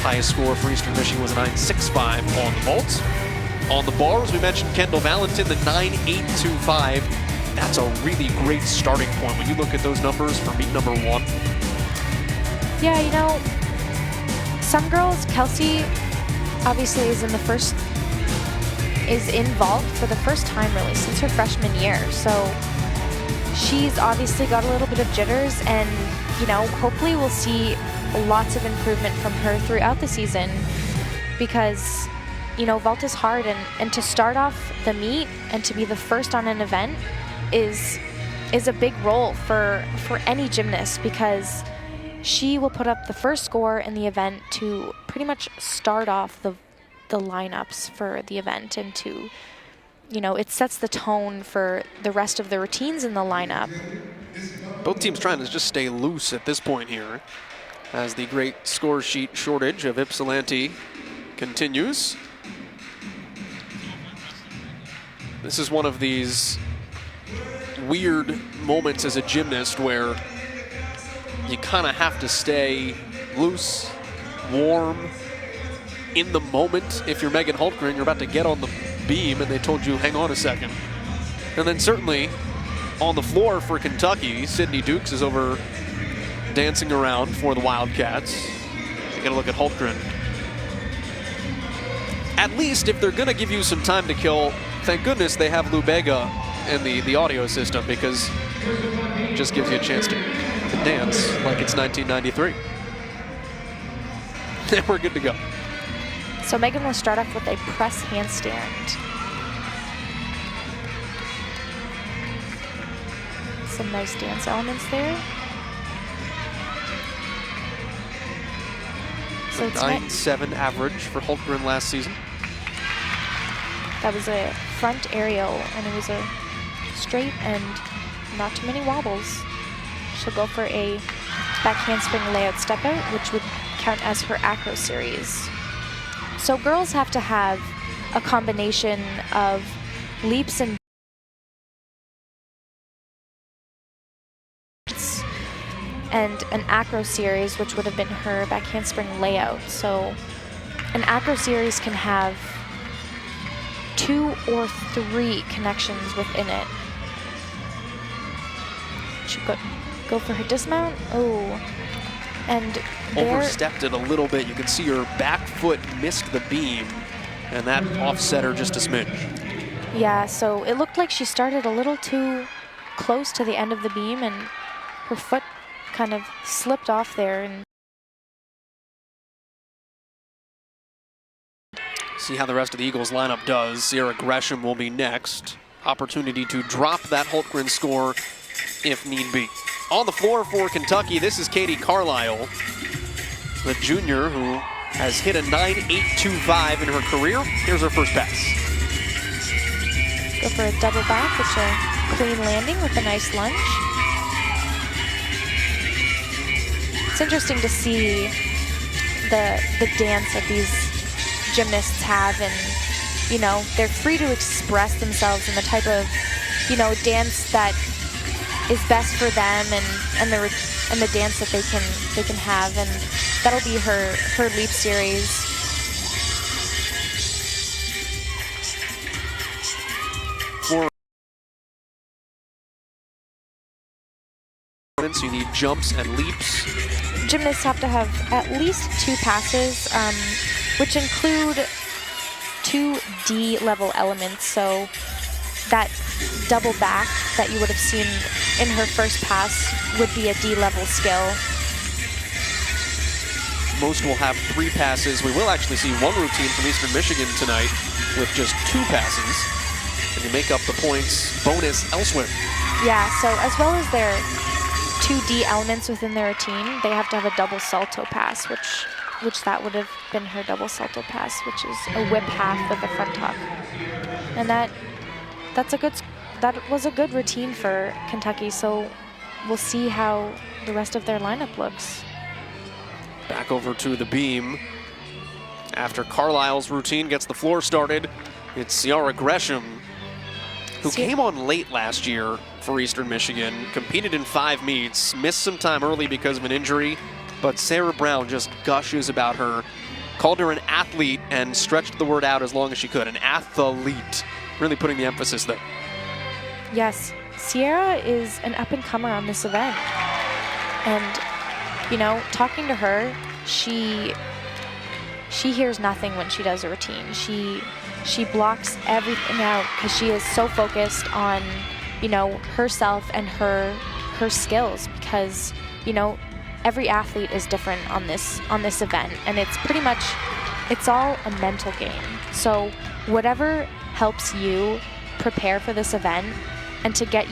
Highest score for Eastern Michigan was a 9-6-5 on the vault. On the bars, we mentioned Kendall Valentin, the 9-8-2-5. That's a really great starting point when you look at those numbers for meet number 1. yeah, you know, some girls, Kelsey obviously is in vault for the first time really since her freshman year. So she's obviously got a little bit of jitters, and, you know, hopefully we'll see lots of improvement from her throughout the season, because, you know, vault is hard, and to start off the meet and to be the first on an event is a big role for any gymnast, because she will put up the first score in the event to pretty much start off the lineups for the event, and to, you know, it sets the tone for the rest of the routines in the lineup. Both teams trying to just stay loose at this point here as the great score sheet shortage of Ypsilanti continues. This is one of these weird moments as a gymnast where you kind of have to stay loose, warm, in the moment. If you're Megan Hultgren, you're about to get on the beam and they told you, hang on a second. And then certainly on the floor for Kentucky, Sydney Dukes is over dancing around for the Wildcats. You gotta look at Hultgren. At least if they're gonna give you some time to kill, thank goodness they have Lou Bega in the audio system, because it just gives you a chance to dance like it's 1993. And we're good to go. So Megan will start off with a press handstand. Some nice dance elements there. So 9.7 average for Hultgren last season. That was a front aerial, and it was a straight and not too many wobbles. She'll go for a back handspring layout step out, which would count as her acro series. So girls have to have a combination of leaps and an acro series, which would have been her back handspring layout. So an acro series can have 2 or 3 connections within it. Should go for her dismount. Oh, and overstepped it a little bit. You can see her back foot missed the beam, and that offset her just a smidge. Yeah, so it looked like she started a little too close to the end of the beam, and her foot kind of slipped off there. And see how the rest of the Eagles lineup does. Sierra Gresham will be next. Opportunity to drop that Hultgren score if need be. On the floor for Kentucky, this is Katie Carlisle, the junior who has hit a 9.825 in her career. Here's her first pass. Go for a double back, it's a clean landing with a nice lunge. It's interesting to see the dance that these gymnasts have, and you know, they're free to express themselves in the type of, you know, dance that is best for them, and the dance that they can have, and that'll be her leap series. For you need jumps and leaps. Gymnasts have to have at least 2 passes, which include 2 D-level elements. So that double back that you would have seen in her first pass would be a D-level skill. Most will have 3 passes. We will actually see one routine from Eastern Michigan tonight with just 2 passes. And to make up the points bonus elsewhere. Yeah, so as well as their 2 D elements within their routine, they have to have a double salto pass, which that would have been her double salto pass, which is a whip half with a front tuck. And that was a good routine for Kentucky, so we'll see how the rest of their lineup looks. Back over to the beam. After Carlisle's routine gets the floor started, it's Sierra Gresham, who came on late last year for Eastern Michigan, competed in 5 meets, missed some time early because of an injury, but Sarah Brown just gushes about her, called her an athlete and stretched the word out as long as she could, an athlete, really putting the emphasis there. Yes, Sierra is an up-and-comer on this event. And, you know, talking to her, she hears nothing when she does a routine. She blocks everything out because she is so focused on, you know, herself and her skills, because, you know, every athlete is different on this event, and it's pretty much, it's all a mental game. So whatever helps you prepare for this event and to get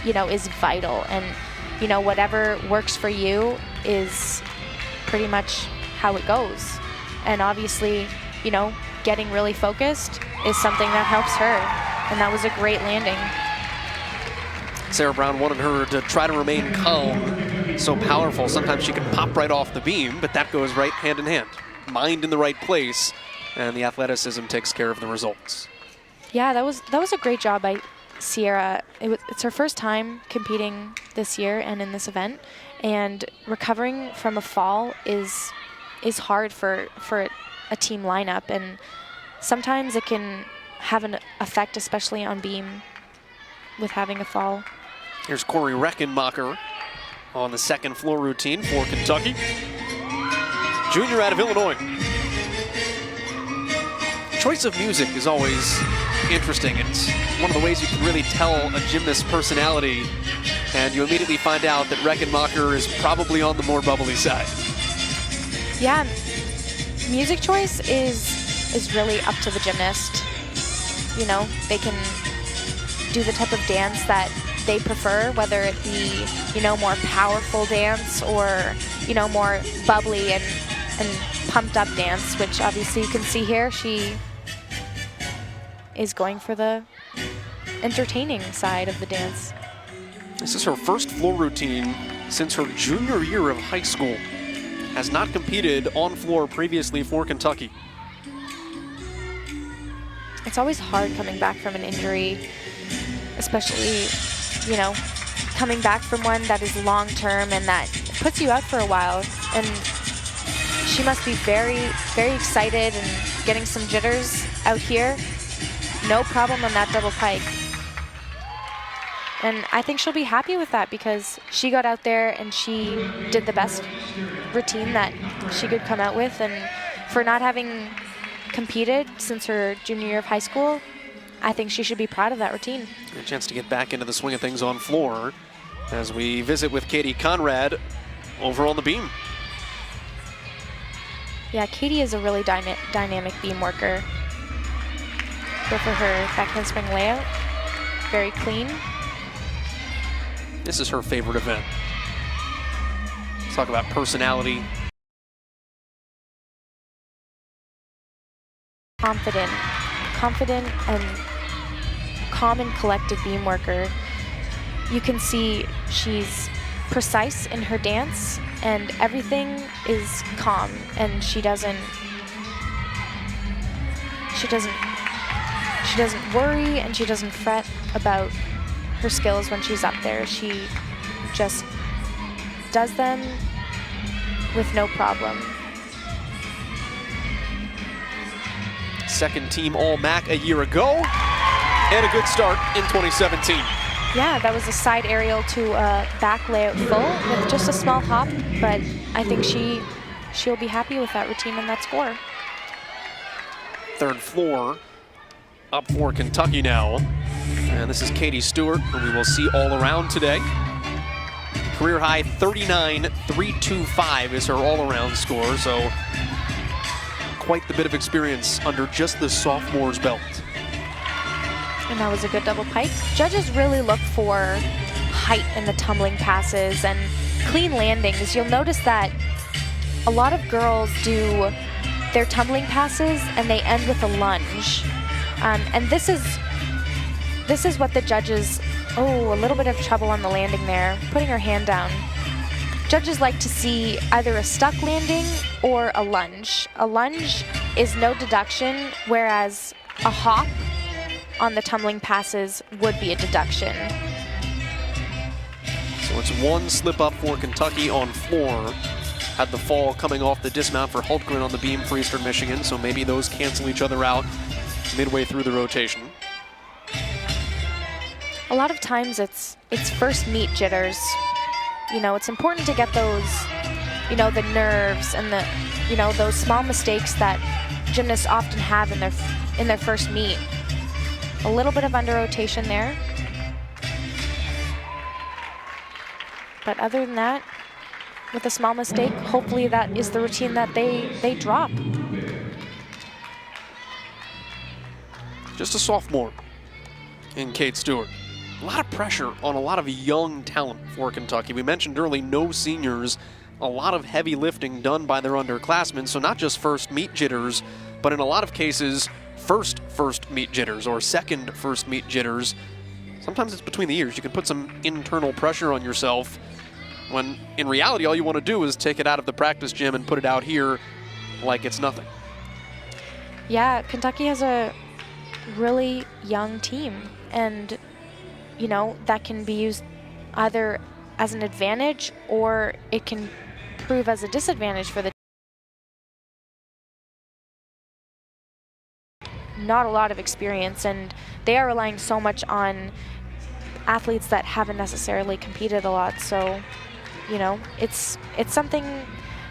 you know, is vital. And, you know, whatever works for you is pretty much how it goes. And obviously, you know, getting really focused is something that helps her. And that was a great landing. Sarah Brown wanted her to try to remain calm, so powerful. Sometimes she can pop right off the beam, but that goes right hand in hand. Mind in the right place, and the athleticism takes care of the results. Yeah, that was a great job by Sierra. It's her first time competing this year and in this event, and recovering from a fall is hard for a team lineup, and sometimes it can have an effect, especially on beam, with having a fall. Here's Corey Reckenmacher on the second floor routine for Kentucky. Junior out of Illinois. Choice of music is always interesting. It's one of the ways you can really tell a gymnast's personality, and you immediately find out that Reckenmacher is probably on the more bubbly side. Yeah, music choice is really up to the gymnast. You know, they can do the type of dance that they prefer, whether it be, you know, more powerful dance or, you know, more bubbly and pumped up dance, which obviously you can see here. She is going for the entertaining side of the dance. This is her first floor routine since her junior year of high school. Has not competed on floor previously for Kentucky. It's always hard coming back from an injury, especially, you know, coming back from one that is long-term and that puts you out for a while. And she must be very, very excited and getting some jitters out here. No problem on that double pike. And I think she'll be happy with that because she got out there and she did the best routine that she could come out with. And for not having competed since her junior year of high school, I think she should be proud of that routine. A chance to get back into the swing of things on floor as we visit with Katie Conrad over on the beam. Yeah, Katie is a really dynamic beam worker. Go for her back handspring layout. Very clean. This is her favorite event. Let's talk about personality. Confident and calm and collected beam worker. You can see she's precise in her dance and everything is calm, and she doesn't worry and she doesn't fret about her skills when she's up there. She just does them with no problem. Second team All-MAC a year ago, and a good start in 2017. Yeah, that was a side aerial to a back layout full with just a small hop, but I think she'll be happy with that routine and that score. Third floor up for Kentucky now. And this is Katie Stewart, who we will see all around today. Career high 39.325 is her all-around score, so quite the bit of experience under just the sophomore's belt. And that was a good double pike. Judges really look for height in the tumbling passes and clean landings. You'll notice that a lot of girls do their tumbling passes and they end with a lunge. And this is what the judges, a little bit of trouble on the landing there, putting her hand down. Judges like to see either a stuck landing or a lunge. A lunge is no deduction, whereas a hop on the tumbling passes would be a deduction. So it's one slip up for Kentucky on floor. Had the fall coming off the dismount for Hultgren on the beam for Eastern Michigan, so maybe those cancel each other out midway through the rotation. A lot of times it's first meet jitters. You know, it's important to get those, the nerves and those small mistakes that gymnasts often have in their first meet. A little bit of under rotation there. But other than that, with a small mistake, hopefully that is the routine that they drop. Just a sophomore in Kate Stewart. A lot of pressure on a lot of young talent for Kentucky. We mentioned early, no seniors, a lot of heavy lifting done by their underclassmen, so not just first meet jitters, but in a lot of cases, first meet jitters or second first meet jitters. Sometimes it's between the years. You can put some internal pressure on yourself when in reality all you want to do is take it out of the practice gym and put it out here like it's nothing. Yeah, Kentucky has a really young team, and that can be used either as an advantage or it can prove as a disadvantage for the not a lot of experience, and they are relying so much on athletes that haven't necessarily competed a lot. So, it's something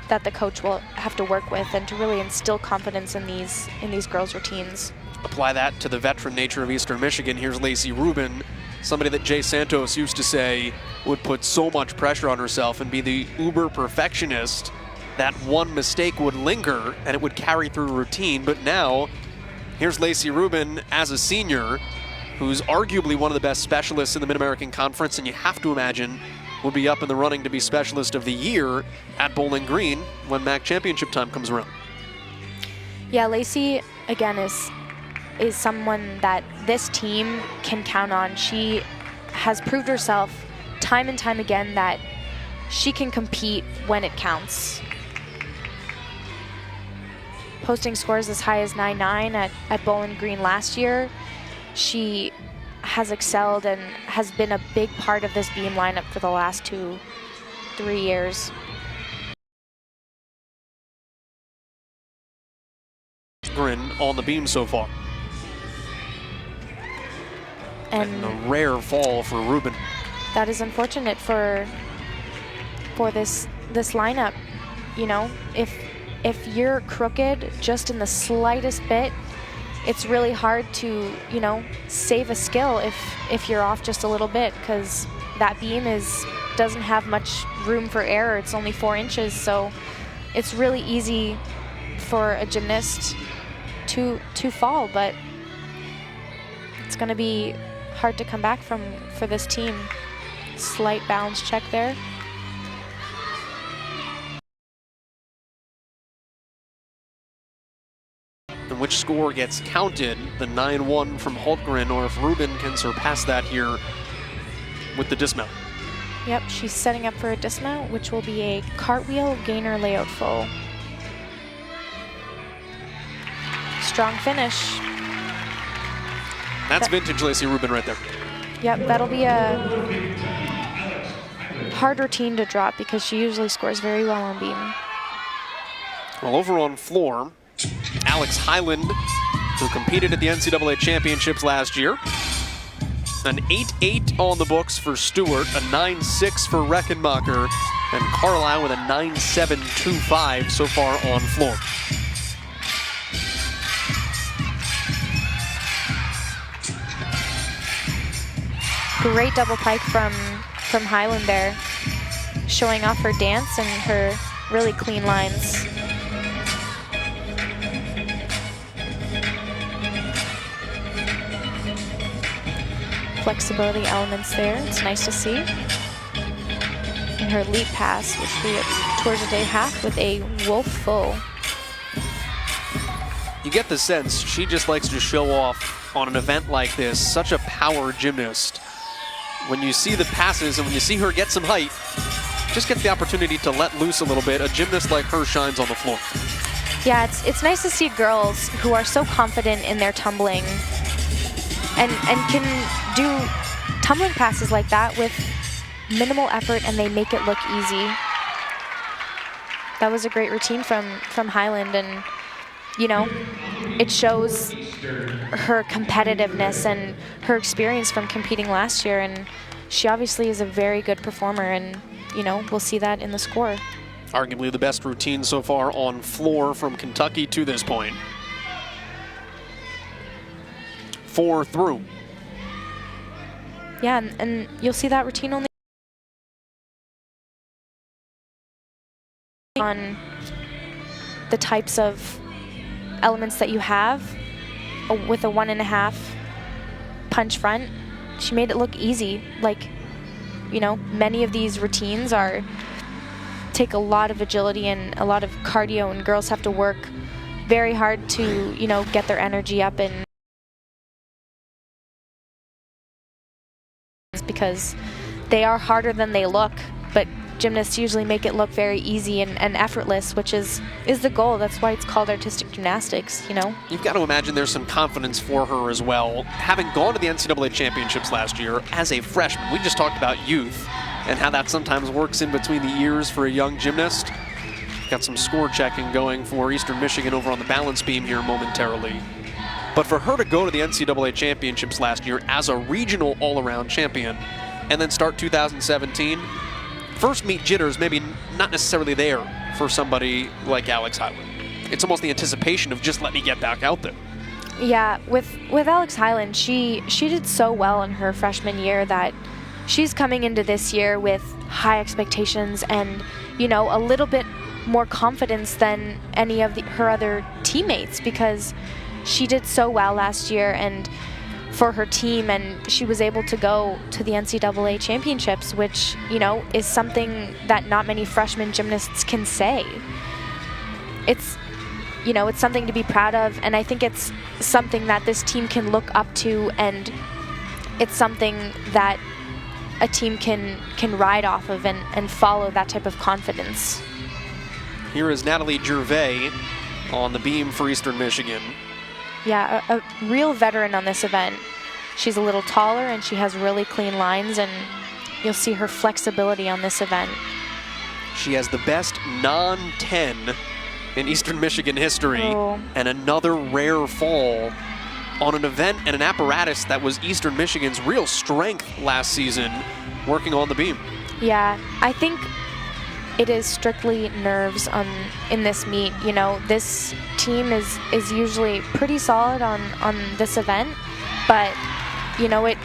that the coach will have to work with and to really instill confidence in these girls' routines. Apply that to the veteran nature of Eastern Michigan. Here's Lacey Rubin, somebody that Jay Santos used to say would put so much pressure on herself and be the uber perfectionist that one mistake would linger and it would carry through a routine. But now, here's Lacey Rubin as a senior, who's arguably one of the best specialists in the Mid-American Conference, and you have to imagine will be up in the running to be Specialist of the Year at Bowling Green when MAC Championship time comes around. Yeah, Lacey, again, is someone that this team can count on. She has proved herself time and time again that she can compete when it counts. Posting scores as high as 9.9 at Bowling Green last year. She has excelled and has been a big part of this beam lineup for the last 2-3 years. Holtgren on the beam so far. And a rare fall for Rubin. That is unfortunate for this lineup. You know, if you're crooked just in the slightest bit, it's really hard to, you know, save a skill if you're off just a little bit, because that beam doesn't have much room for error. It's only 4 inches, so it's really easy for a gymnast to fall, but it's going to be hard to come back for this team. Slight balance check there. And which score gets counted, the 9-1 from Holtgren, or if Rubin can surpass that here with the dismount. Yep, she's setting up for a dismount, which will be a cartwheel gainer layout full. Strong finish. That's vintage Lacey Rubin right there. Yep, that'll be a hard routine to drop because she usually scores very well on beam. Well, over on floor, Alex Highland, who competed at the NCAA championships last year. An 8-8 on the books for Stewart, a 9-6 for Reckenmacher, and Carlisle with a 9-7-2-5 so far on floor. Great double pike from Highland there, showing off her dance and her really clean lines. Flexibility elements there, it's nice to see. And her leap pass, which we have towards the day half with a wolf full. You get the sense she just likes to show off on an event like this, such a power gymnast. When you see the passes and when you see her get some height, just get the opportunity to let loose a little bit. A gymnast like her shines on the floor. Yeah, it's nice to see girls who are so confident in their tumbling and can do tumbling passes like that with minimal effort, and they make it look easy. That was a great routine from Highland, and you know, it shows her competitiveness and her experience from competing last year, and she obviously is a very good performer, and you know, we'll see that in the score. Arguably the best routine so far on floor from Kentucky to this point. 4 through. Yeah, and you'll see that routine only on the types of elements that you have with a 1.5 punch front. She made it look easy. Like, you know, many of these routines take a lot of agility and a lot of cardio, and girls have to work very hard to, you know, get their energy up, and because they are harder than they look, but gymnasts usually make it look very easy and effortless, which is the goal. That's why it's called artistic gymnastics, you know? You've got to imagine there's some confidence for her as well. Having gone to the NCAA championships last year as a freshman, we just talked about youth and how that sometimes works in between the years for a young gymnast. Got some score checking going for Eastern Michigan over on the balance beam here momentarily. But for her to go to the NCAA championships last year as a regional all-around champion and then start 2017, first meet jitters maybe not necessarily there for somebody like Alex Highland. It's almost the anticipation of just let me get back out there. Yeah, with Alex Highland, she did so well in her freshman year that she's coming into this year with high expectations and, you know, a little bit more confidence than any of her other teammates, because she did so well last year and for her team, and she was able to go to the NCAA championships, which, you know, is something that not many freshman gymnasts can say. It's, you know, it's something to be proud of, and I think it's something that this team can look up to, and it's something that a team can ride off of and follow that type of confidence. Here is Natalie Gervais on the beam for Eastern Michigan. Yeah, a real veteran on this event. She's a little taller and she has really clean lines, and you'll see her flexibility on this event. She has the best non-10 in Eastern Michigan history, Oh. and another rare fall on an event and an apparatus that was Eastern Michigan's real strength last season, working on the beam. Yeah, I think it is strictly nerves in this meet. You know, this team is usually pretty solid on this event, but, you know, it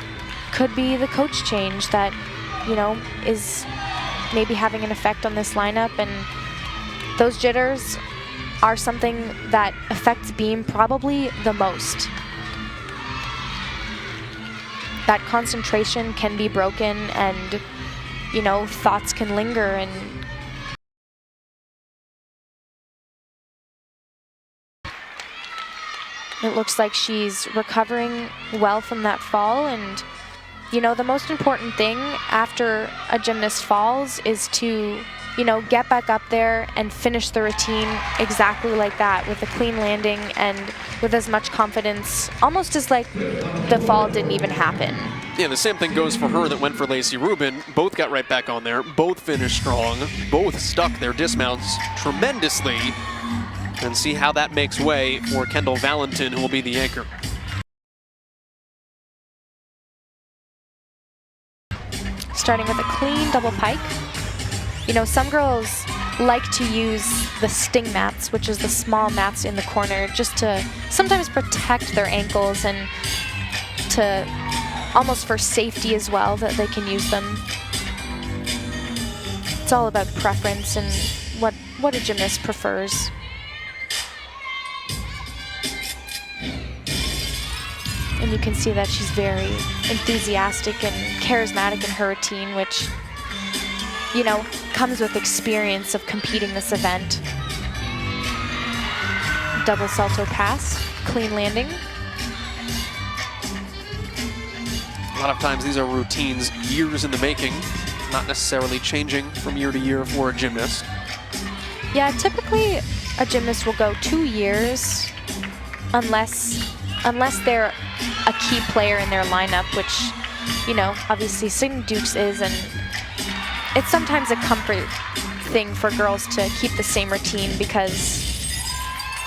could be the coach change that, you know, is maybe having an effect on this lineup, and those jitters are something that affects beam probably the most. That concentration can be broken, and, you know, thoughts can linger, and it looks like she's recovering well from that fall. And, you know, the most important thing after a gymnast falls is to, you know, get back up there and finish the routine exactly like that, with a clean landing and with as much confidence, almost as like the fall didn't even happen. Yeah, the same thing goes for her that went for Lacey Rubin. Both got right back on there, both finished strong, both stuck their dismounts tremendously, and see how that makes way for Kendall Valentin, who will be the anchor. Starting with a clean double pike. You know, some girls like to use the sting mats, which is the small mats in the corner, just to sometimes protect their ankles and to almost for safety as well, that they can use them. It's all about preference and what a gymnast prefers. And you can see that she's very enthusiastic and charismatic in her routine, which, you know, comes with experience of competing this event. Double salto pass, clean landing. A lot of times these are routines years in the making, not necessarily changing from year to year for a gymnast. Yeah, typically a gymnast will go 2 years unless they're a key player in their lineup, which, you know, obviously Sydney Dukes is, and it's sometimes a comfort thing for girls to keep the same routine because,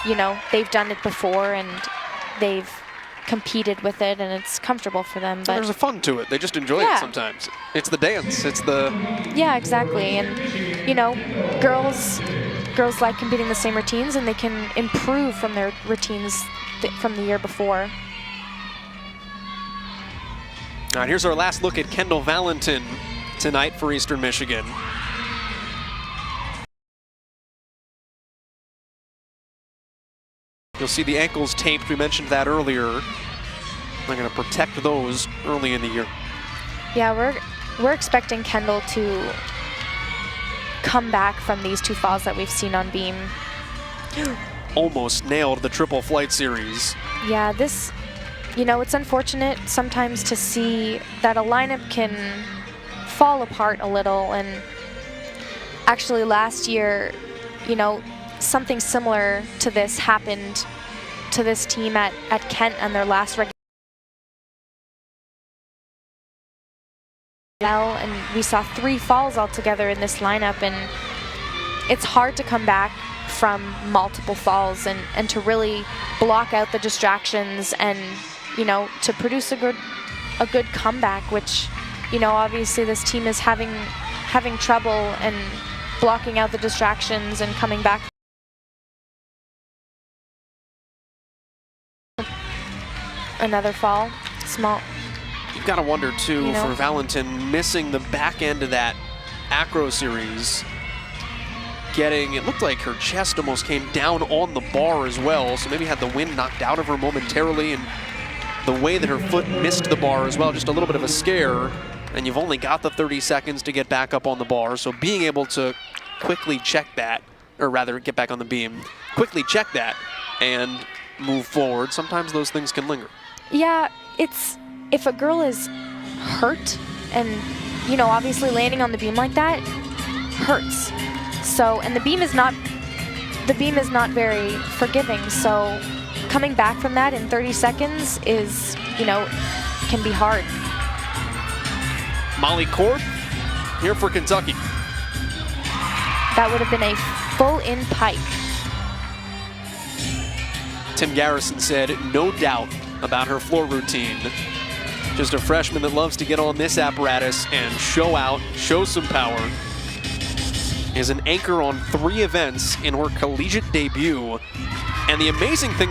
you know, they've done it before and they've competed with it and it's comfortable for them. But there's a fun to it. They just enjoy it sometimes. It's the dance. It's the... Yeah, exactly. And, you know, girls like competing the same routines, and they can improve from their routines from the year before. All right, here's our last look at Kendall Valentin tonight for Eastern Michigan. You'll see the ankles taped. We mentioned that earlier. They're going to protect those early in the year. Yeah, we're expecting Kendall to come back from these 2 falls that we've seen on beam. Almost nailed the triple flight series. Yeah, this, you know, it's unfortunate sometimes to see that a lineup can fall apart a little. And actually last year, you know, something similar to this happened to this team at Kent on their last regular. And we saw 3 falls altogether in this lineup, and it's hard to come back from multiple falls and to really block out the distractions and, you know, to produce a good comeback, which, you know, obviously this team is having trouble and blocking out the distractions and coming back. Another fall, small. You've got to wonder, too, You know, for Valentin, missing the back end of that acro series, it looked like her chest almost came down on the bar as well, so maybe had the wind knocked out of her momentarily, and the way that her foot missed the bar as well, just a little bit of a scare, and you've only got the 30 seconds to get back up on the bar, so being able to quickly check that, or rather get back on the beam, quickly check that and move forward, sometimes those things can linger. Yeah, if a girl is hurt and, you know, obviously landing on the beam like that hurts. So, and the beam is not very forgiving. So coming back from that in 30 seconds is, you know, can be hard. Molly Korth here for Kentucky. That would have been a full in pike. Tim Garrison said, no doubt about her floor routine. Just a freshman that loves to get on this apparatus and show out, show some power. Is an anchor on 3 events in her collegiate debut. And the amazing thing,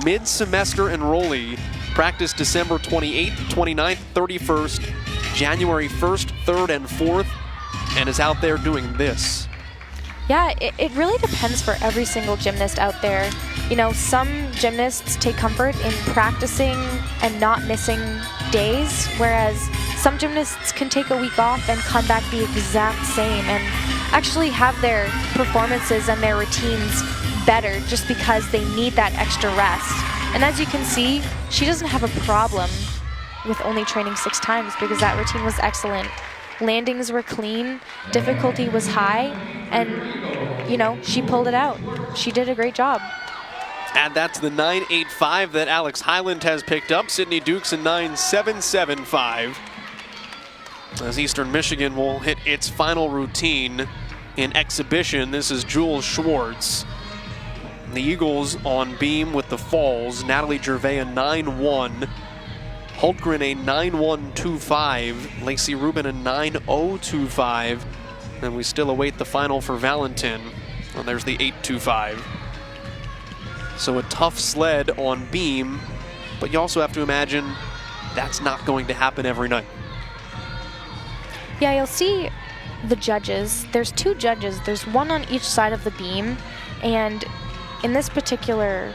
mid-semester enrollee, practiced December 28th, 29th, 31st, January 1st, 3rd, and 4th, and is out there doing this. Yeah, it really depends for every single gymnast out there. You know, some gymnasts take comfort in practicing and not missing days, whereas some gymnasts can take a week off and come back the exact same and actually have their performances and their routines better just because they need that extra rest. And as you can see, she doesn't have a problem with only training 6 times because that routine was excellent. Landings were clean, difficulty was high, and, you know, she pulled it out. She did a great job. Add that to the 9.85 that Alex Highland has picked up. Sydney Dukes a 9.775. As Eastern Michigan will hit its final routine in exhibition. This is Jules Schwartz. The Eagles on beam with the falls. Natalie Gervais a 9.1. Hultgren a 9.125. Lacey Rubin a 9.025. And we still await the final for Valentin. And there's the 8.25. So a tough sled on beam, but you also have to imagine that's not going to happen every night. Yeah, you'll see the judges. There's 2 judges. There's 1 on each side of the beam, and in this particular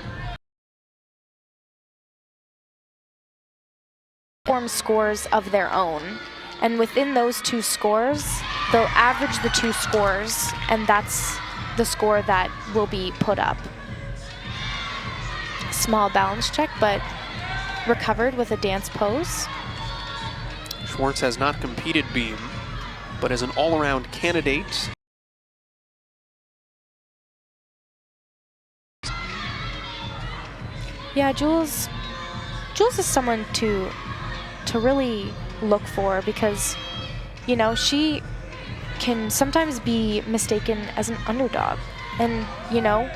form scores of their own. And within those 2 scores, they'll average the 2 scores, and that's the score that will be put up. Small balance check, but recovered with a dance pose. Schwartz has not competed beam, but is an all-around candidate. Yeah, Jules is someone to really look for because, you know, she can sometimes be mistaken as an underdog. And, you know,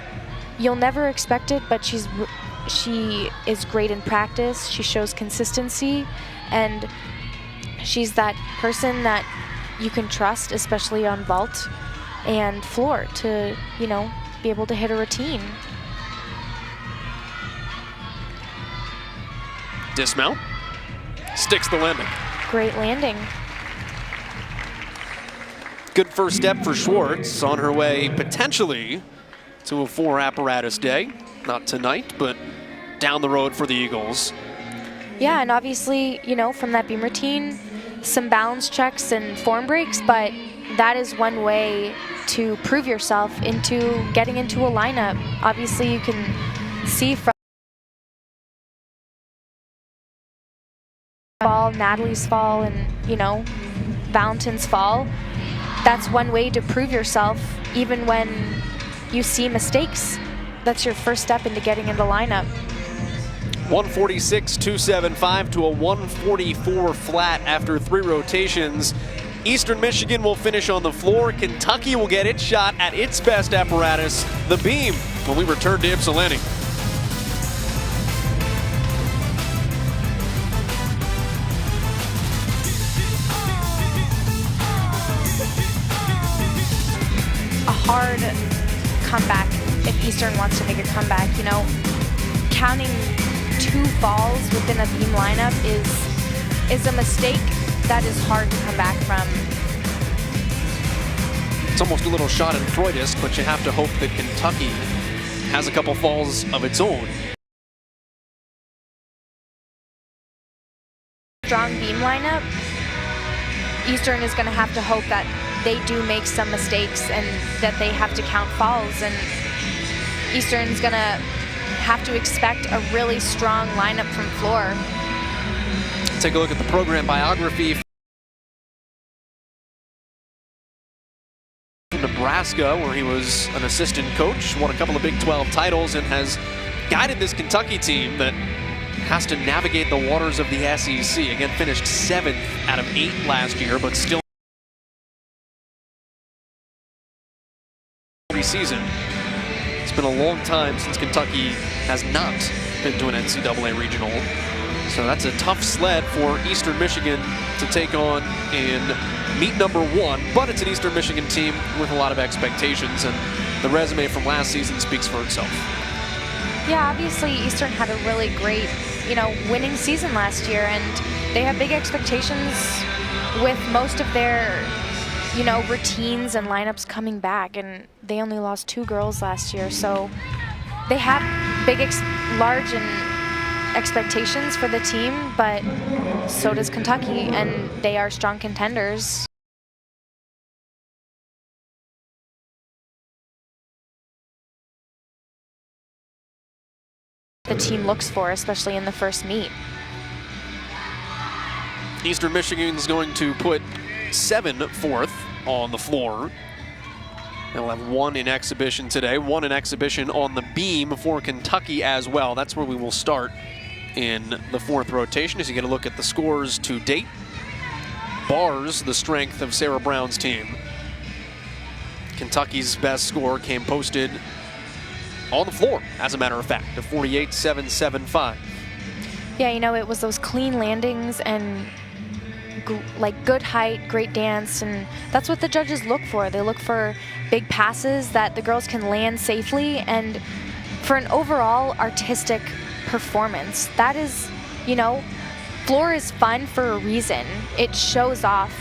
you'll never expect it, but she is great in practice. She shows consistency, and she's that person that you can trust, especially on vault and floor, to, you know, be able to hit a routine. Dismount. Sticks the landing. Great landing. Good first step for Schwartz on her way potentially to a 4 apparatus day. Not tonight, but down the road for the Eagles. Yeah, and obviously, you know, from that beam routine, some balance checks and form breaks, but that is one way to prove yourself into getting into a lineup. Obviously, you can see from fall, Natalie's fall, and, you know, Valentin's fall. That's one way to prove yourself, even when you see mistakes. That's your first step into getting into lineup. 146.275 to a 144 flat after 3 rotations. Eastern Michigan will finish on the floor. Kentucky will get its shot at its best apparatus, the beam, when we return to Ypsilanti. A hard comeback if Eastern wants to make a comeback. You know, counting 2 falls within a beam lineup is a mistake that is hard to come back from. It's almost a little shot in Freudisk, but you have to hope that Kentucky has a couple falls of its own. Strong beam lineup, Eastern is going to have to hope that they do make some mistakes and that they have to count falls, and Eastern's going to have to expect a really strong lineup from floor. Take a look at the program biography. Nebraska, where he was an assistant coach, won a couple of Big 12 titles, and has guided this Kentucky team that has to navigate the waters of the SEC. Again, finished 7th out of 8 last year, but still every season. It's been a long time since Kentucky has not been to an NCAA regional. So that's a tough sled for Eastern Michigan to take on in meet number 1, but it's an Eastern Michigan team with a lot of expectations, and the resume from last season speaks for itself. Yeah, obviously Eastern had a really great, winning season last year, and they have big expectations with most of their, routines and lineups coming back, and they only lost 2 girls last year, so they have big, large expectations for the team, but so does Kentucky, and they are strong contenders. The team looks for, especially in the first meet. Eastern Michigan's going to put 7 forth on the floor. They'll have 1 in exhibition today, 1 in exhibition on the beam for Kentucky as well. That's where we will start in the 4th rotation as you get a look at the scores to date. Bars the strength of Sarah Brown's team. Kentucky's best score came posted on the floor, as a matter of fact, a 48-7-7-5. Yeah, it was those clean landings and good height, great dance, and that's what the judges look for. They look for big passes that the girls can land safely, and for an overall artistic performance. That is, floor is fun for a reason. It shows off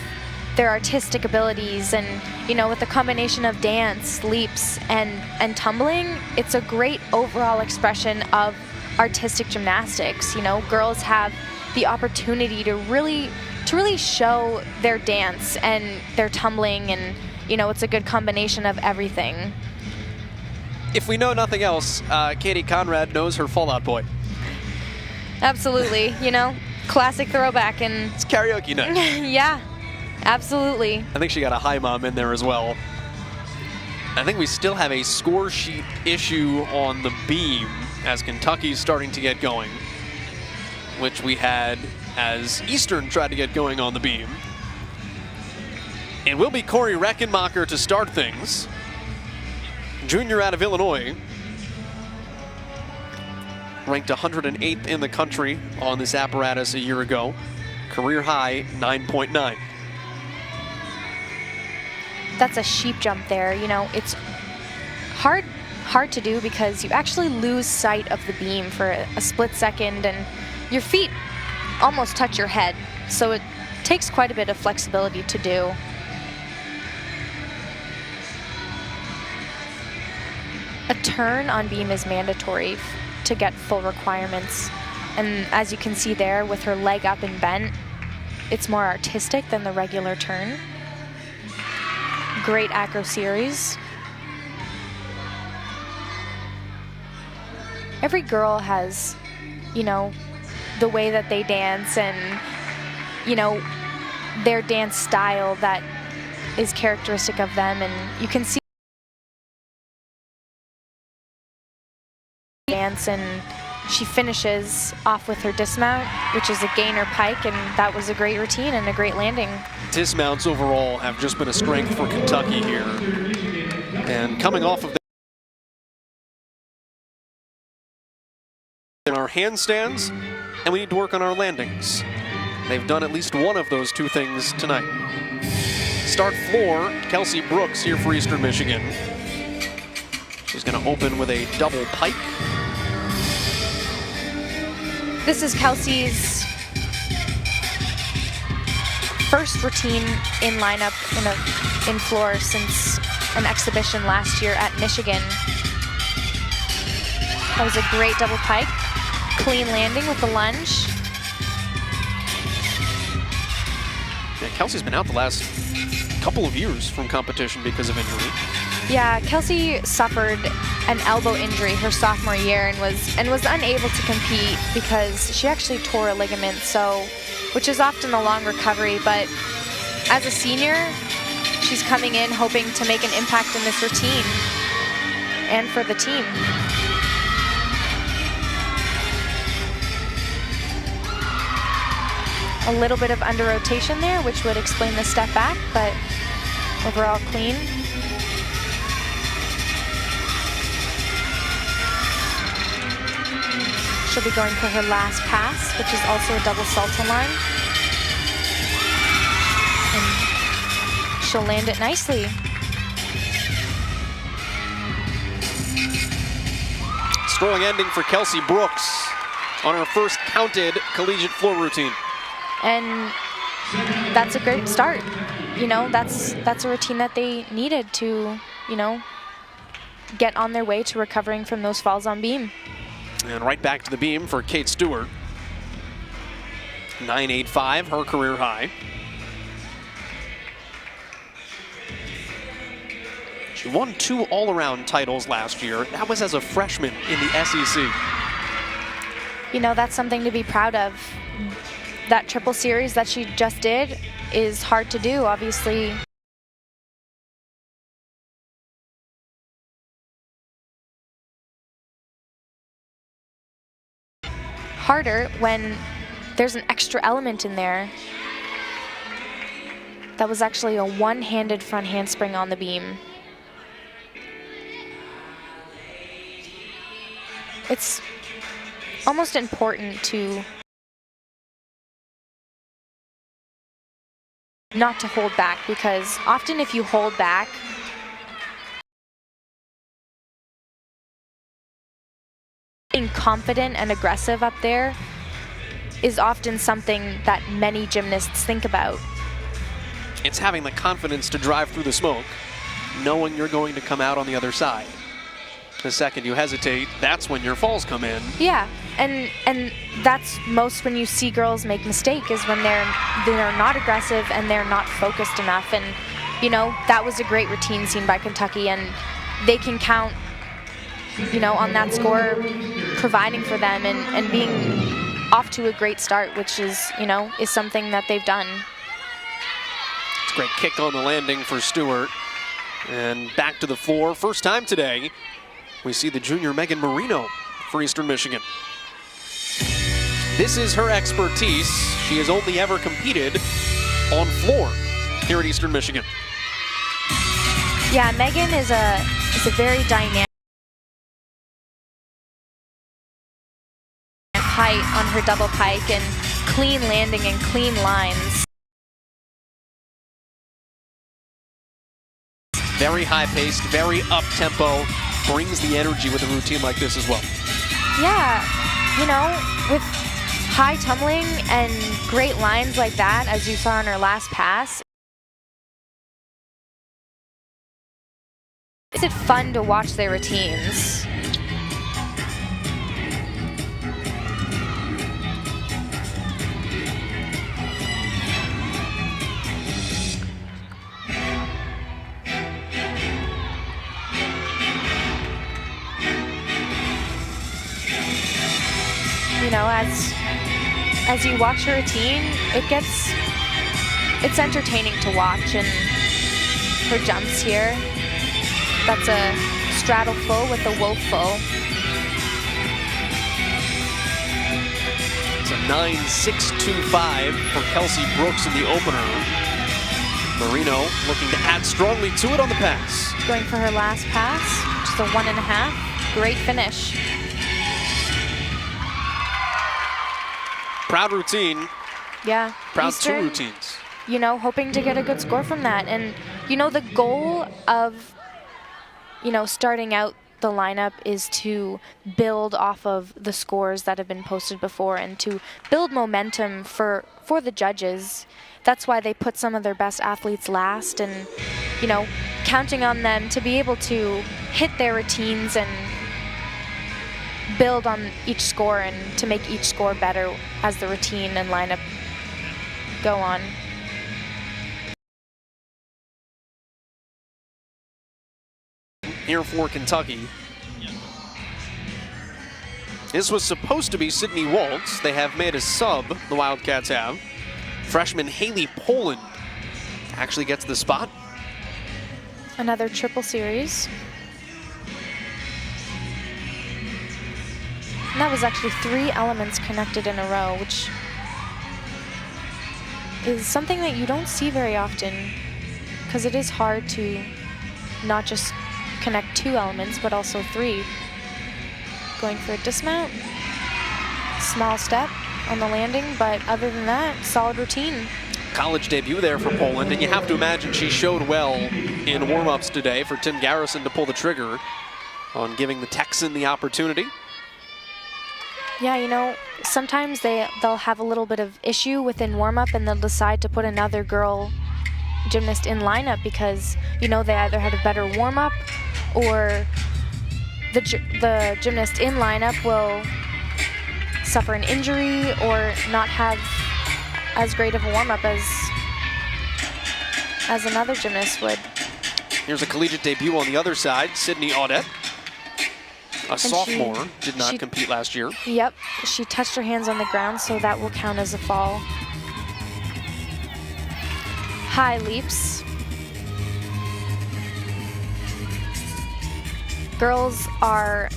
their artistic abilities, and with the combination of dance, leaps, and tumbling, it's a great overall expression of artistic gymnastics. Girls have the opportunity to really show their dance and their tumbling, and it's a good combination of everything. If we know nothing else, Katie Conrad knows her Fall Out Boy. Absolutely, classic throwback, and it's karaoke night. Yeah, absolutely. I think she got a high mom in there as well. I think we still have a score sheet issue on the beam as Kentucky's starting to get going, which we had as Eastern tried to get going on the beam. It will be Corey Reckenmacher to start things. Junior out of Illinois. Ranked 108th in the country on this apparatus a year ago. Career high, 9.9. That's a sheep jump there. It's hard to do because you actually lose sight of the beam for a split second, and your feet almost touch your head. So it takes quite a bit of flexibility to do. A turn on beam is mandatory to get full requirements. And as you can see there, with her leg up and bent, it's more artistic than the regular turn. Great acro series. Every girl has, the way that they dance and, their dance style that is characteristic of them, and you can see dance, and she finishes off with her dismount, which is a gainer pike, and that was a great routine and a great landing. Dismounts overall have just been a strength for Kentucky here. And coming off of in our handstands, and we need to work on our landings. They've done at least one of those 2 things tonight. Start floor, Kelsey Brooks here for Eastern Michigan. She's going to open with a double pike. This is Kelsey's first routine in lineup in floor since an exhibition last year at Michigan. That was a great double pike. Clean landing with the lunge. Yeah, Kelsey's been out the last couple of years from competition because of injury. Yeah, Kelsey suffered an elbow injury her sophomore year and was unable to compete because she actually tore a ligament, which is often a long recovery, but as a senior, she's coming in hoping to make an impact in this routine and for the team. A little bit of under rotation there, which would explain the step back, but overall clean. She'll be going for her last pass, which is also a double salto line. And she'll land it nicely. Strong ending for Kelsey Brooks on her first counted collegiate floor routine. And that's a great start. You know, that's a routine that they needed to, you know, get on their way to recovering from those falls on beam. And right back to the beam for Kate Stewart. 9.85, her career high. She won 2 all-around titles last year. That was as a freshman in the SEC. You know, that's something to be proud of. That triple series that she just did is hard to do, obviously. Harder when there's an extra element in there. That was actually a one-handed front handspring on the beam. It's almost important to not to hold back, because often if you hold back, being confident and aggressive up there is often something that many gymnasts think about. It's having the confidence to drive through the smoke, knowing you're going to come out on the other side. The second you hesitate, that's when your falls come in. Yeah, and that's most when you see girls make mistake, is when they're not aggressive and they're not focused enough. And you know, that was a great routine seen by Kentucky, and they can count, you know, on that score providing for them and being off to a great start, which is, you know, is something that they've done. It's a great kick on the landing for Stewart. And back to the floor, first time today, we see the junior Megan Marino for Eastern Michigan. This is her expertise. She has only ever competed on floor here at Eastern Michigan. Yeah, Megan is a very dynamic height on her double pike, and clean landing and clean lines. Very high-paced, very up-tempo, brings the energy with a routine like this as well. Yeah, you know, with high tumbling and great lines like that, as you saw in her last pass, is it fun to watch their routines? You know, as you watch her routine, it's entertaining to watch. And her jumps here, that's a straddle full with a wolf full. It's a 9.625 for Kelsey Brooks in the opener. Marino looking to add strongly to it on the pass. Going for her last pass, just a 1.5. Great finish. Proud routine. Yeah. Proud Eastern, 2 routines. You know, hoping to get a good score from that. And, you know, the goal of, you know, starting out the lineup is to build off of the scores that have been posted before and to build momentum for the judges. That's why they put some of their best athletes last, and, you know, counting on them to be able to hit their routines and build on each score and to make each score better as the routine and lineup go on. Here for Kentucky. This was supposed to be Sydney Waltz. They have made a sub, the Wildcats have. Freshman Haley Poland actually gets the spot. Another triple series. And that was actually 3 elements connected in a row, which is something that you don't see very often, because it is hard to not just connect 2 elements, but also 3. Going for a dismount. small step on the landing, but other than that, solid routine. College debut there for Poland, and you have to imagine she showed well in warm-ups today for Tim Garrison to pull the trigger on giving the Texan the opportunity. Yeah, you know, sometimes they'll have a little bit of issue within warm-up and they'll decide to put another girl gymnast in lineup because, you know, they either had a better warm-up or the gymnast in lineup will suffer an injury or not have as great of a warm-up as another gymnast would. Here's a collegiate debut on the other side, Sydney Audette. A sophomore, did not compete last year. Yep, she touched her hands on the ground, so that will count as a fall. High leaps. Girls are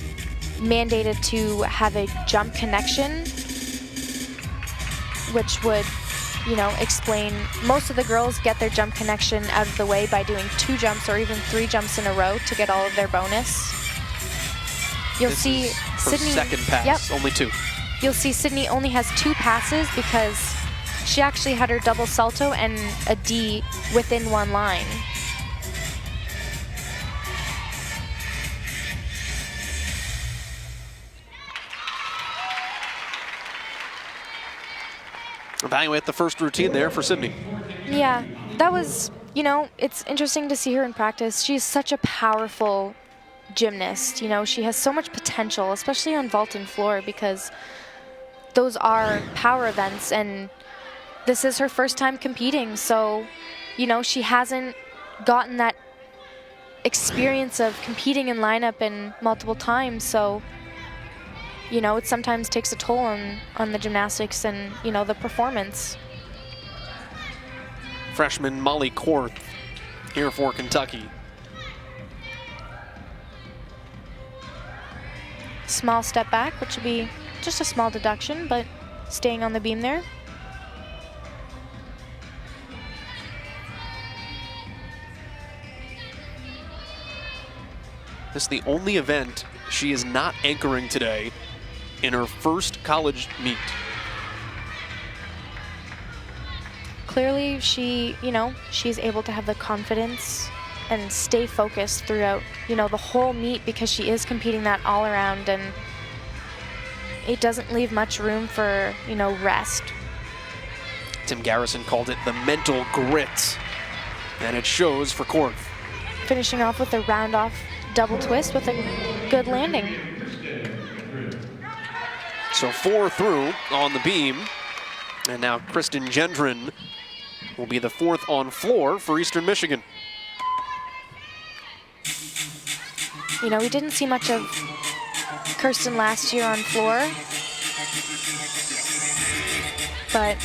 mandated to have a jump connection, which would, you know, explain most of the girls get their jump connection out of the way by doing 2 jumps or even 3 jumps in a row to get all of their bonus. You'll see Sydney, second pass, only 2. You'll see Sydney only has 2 passes because she actually had her double salto and a D within one line. Evaluate the first routine there for Sydney. Yeah, that was, you know, it's interesting to see her in practice. She's such a powerful gymnast. You know, she has so much potential, especially on vault and floor, because those are power events, and this is her first time competing. So, you know, she hasn't gotten that experience of competing in lineup and multiple times. So, you know, it sometimes takes a toll on the gymnastics and, you know, the performance. Freshman Molly Korth here for Kentucky. Small step back, which would be just a small deduction, but staying on the beam there. This is the only event she is not anchoring today in her first college meet. Clearly, she, you know, she's able to have the confidence and stay focused throughout, you know, the whole meet, because she is competing that all around, and it doesn't leave much room for, you know, rest. Tim Garrison called it the mental grit, and it shows for Korth. Finishing off with a round off double twist with a good landing. So 4 through on the beam, and now Kristen Gendron will be the 4th on floor for Eastern Michigan. You know, we didn't see much of Kirsten last year on floor, but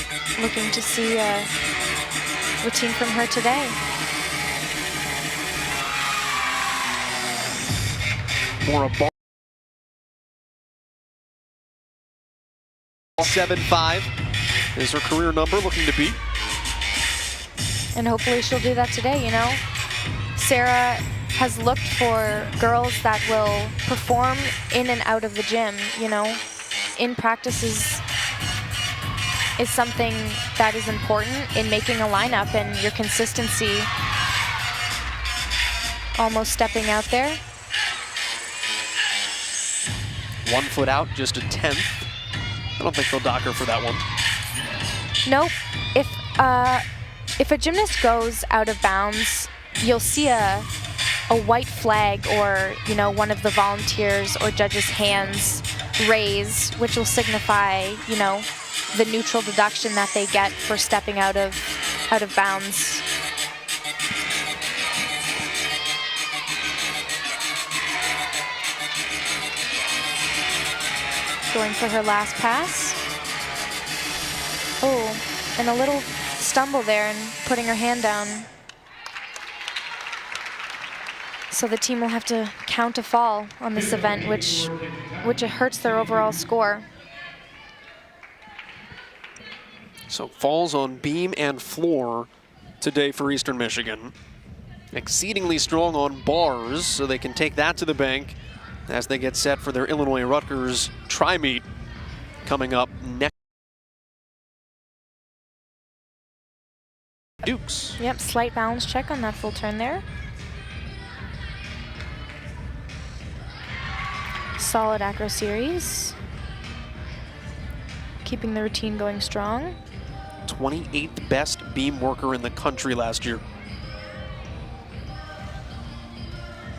looking to see a routine from her today. For a ball 7.5 is her career number, looking to beat. And hopefully she'll do that today, you know. Sarah has looked for girls that will perform in and out of the gym, you know. In practice is something that is important in making a lineup, and your consistency. Almost stepping out there. 1 foot out, just a 10th. I don't think they'll dock her for that one. Nope. If a gymnast goes out of bounds, you'll see a white flag, or, you know, one of the volunteers or judges' hands raise, which will signify, you know, the neutral deduction that they get for stepping out of bounds. Going for her last pass. Oh, and a little stumble there and putting her hand down. So the team will have to count a fall on this event, which hurts their overall score. So falls on beam and floor today for Eastern Michigan. Exceedingly strong on bars, so they can take that to the bank as they get set for their Illinois-Rutgers tri-meet coming up next. Dukes. Yep, slight balance check on that full turn there. Solid acro series. Keeping the routine going strong. 28th best beam worker in the country last year.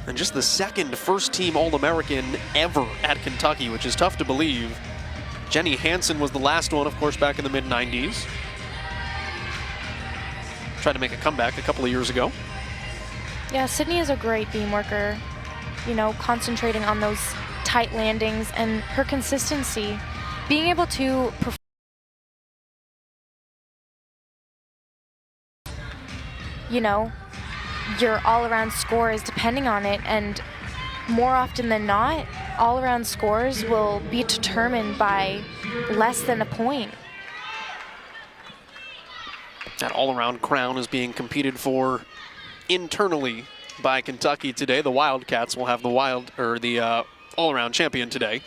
And just the second first-team All-American ever at Kentucky, which is tough to believe. Jenny Hansen was the last one, of course, back in the mid-90s. Tried to make a comeback a couple of years ago. Yeah, Sydney is a great beam worker, you know, concentrating on those tight landings and her consistency. Being able to perform, you know, your all-around score is depending on it, and more often than not, all-around scores will be determined by less than a point. That all-around crown is being competed for internally by Kentucky today. The Wildcats will have the all-around champion today.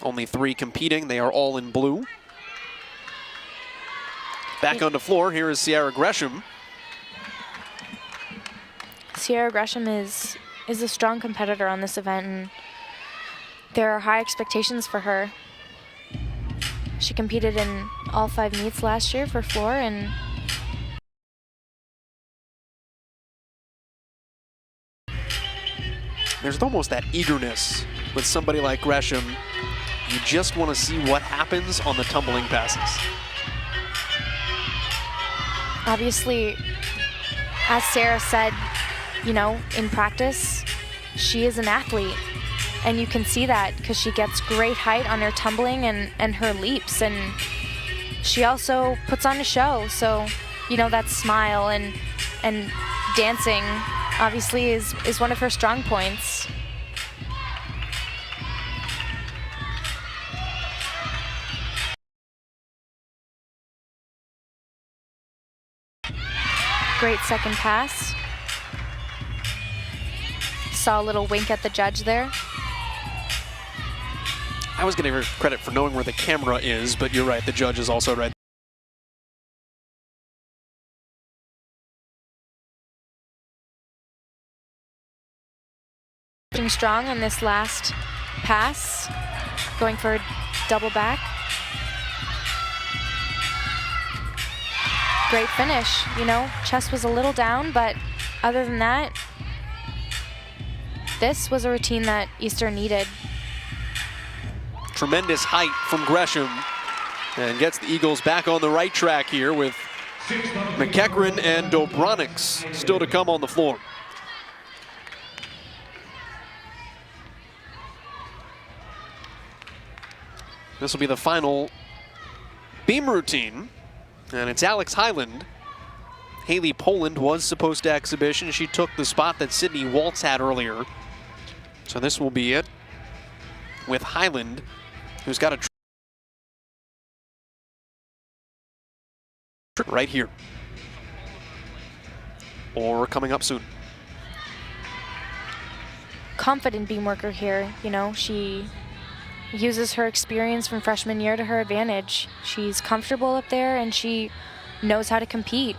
Only 3 competing. They are all in blue. Back onto floor. Here is Sierra Gresham. Sierra Gresham is a strong competitor on this event, and there are high expectations for her. She competed in all 5 meets last year for floor, and there's almost that eagerness with somebody like Gresham. You just want to see what happens on the tumbling passes. obviously, as Sarah said, you know, in practice, she is an athlete. And you can see that because she gets great height on her tumbling and her leaps. And she also puts on a show. So, you know, that smile and dancing obviously is one of her strong points. Great second pass. Saw a little wink at the judge there. I was going to give her credit for knowing where the camera is, but you're right, the judge is also right. Strong on this last pass, going for a double back. Great finish, you know, chest was a little down, but other than that, this was a routine that Eastern needed. Tremendous height from Gresham and gets the Eagles back on the right track here with McEachran and Dobronics still to come on the floor. This will be the final beam routine, and it's Alex Hyland. Haley Poland was supposed to exhibition. She took the spot that Sydney Waltz had earlier. So this will be it with Hyland, who's got a right here, or coming up soon. Confident beam worker here, you know, she uses her experience from freshman year to her advantage. She's comfortable up there and she knows how to compete.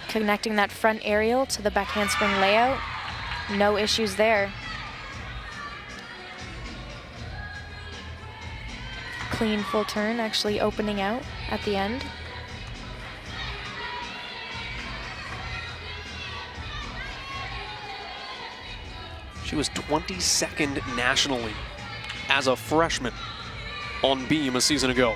Connecting that front aerial to the back handspring layout, no issues there. Clean full turn, actually opening out at the end. She was 22nd nationally as a freshman on beam a season ago.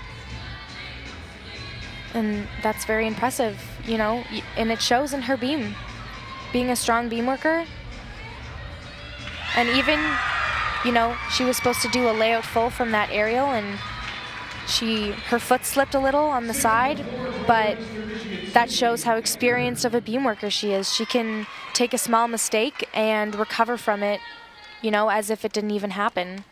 And that's very impressive, you know, and it shows in her beam. Being a strong beam worker. And even, you know, she was supposed to do a layout full from that aerial and her foot slipped a little on the side, but that shows how experienced of a beam worker she is. She can take a small mistake and recover from it, you know, as if it didn't even happen.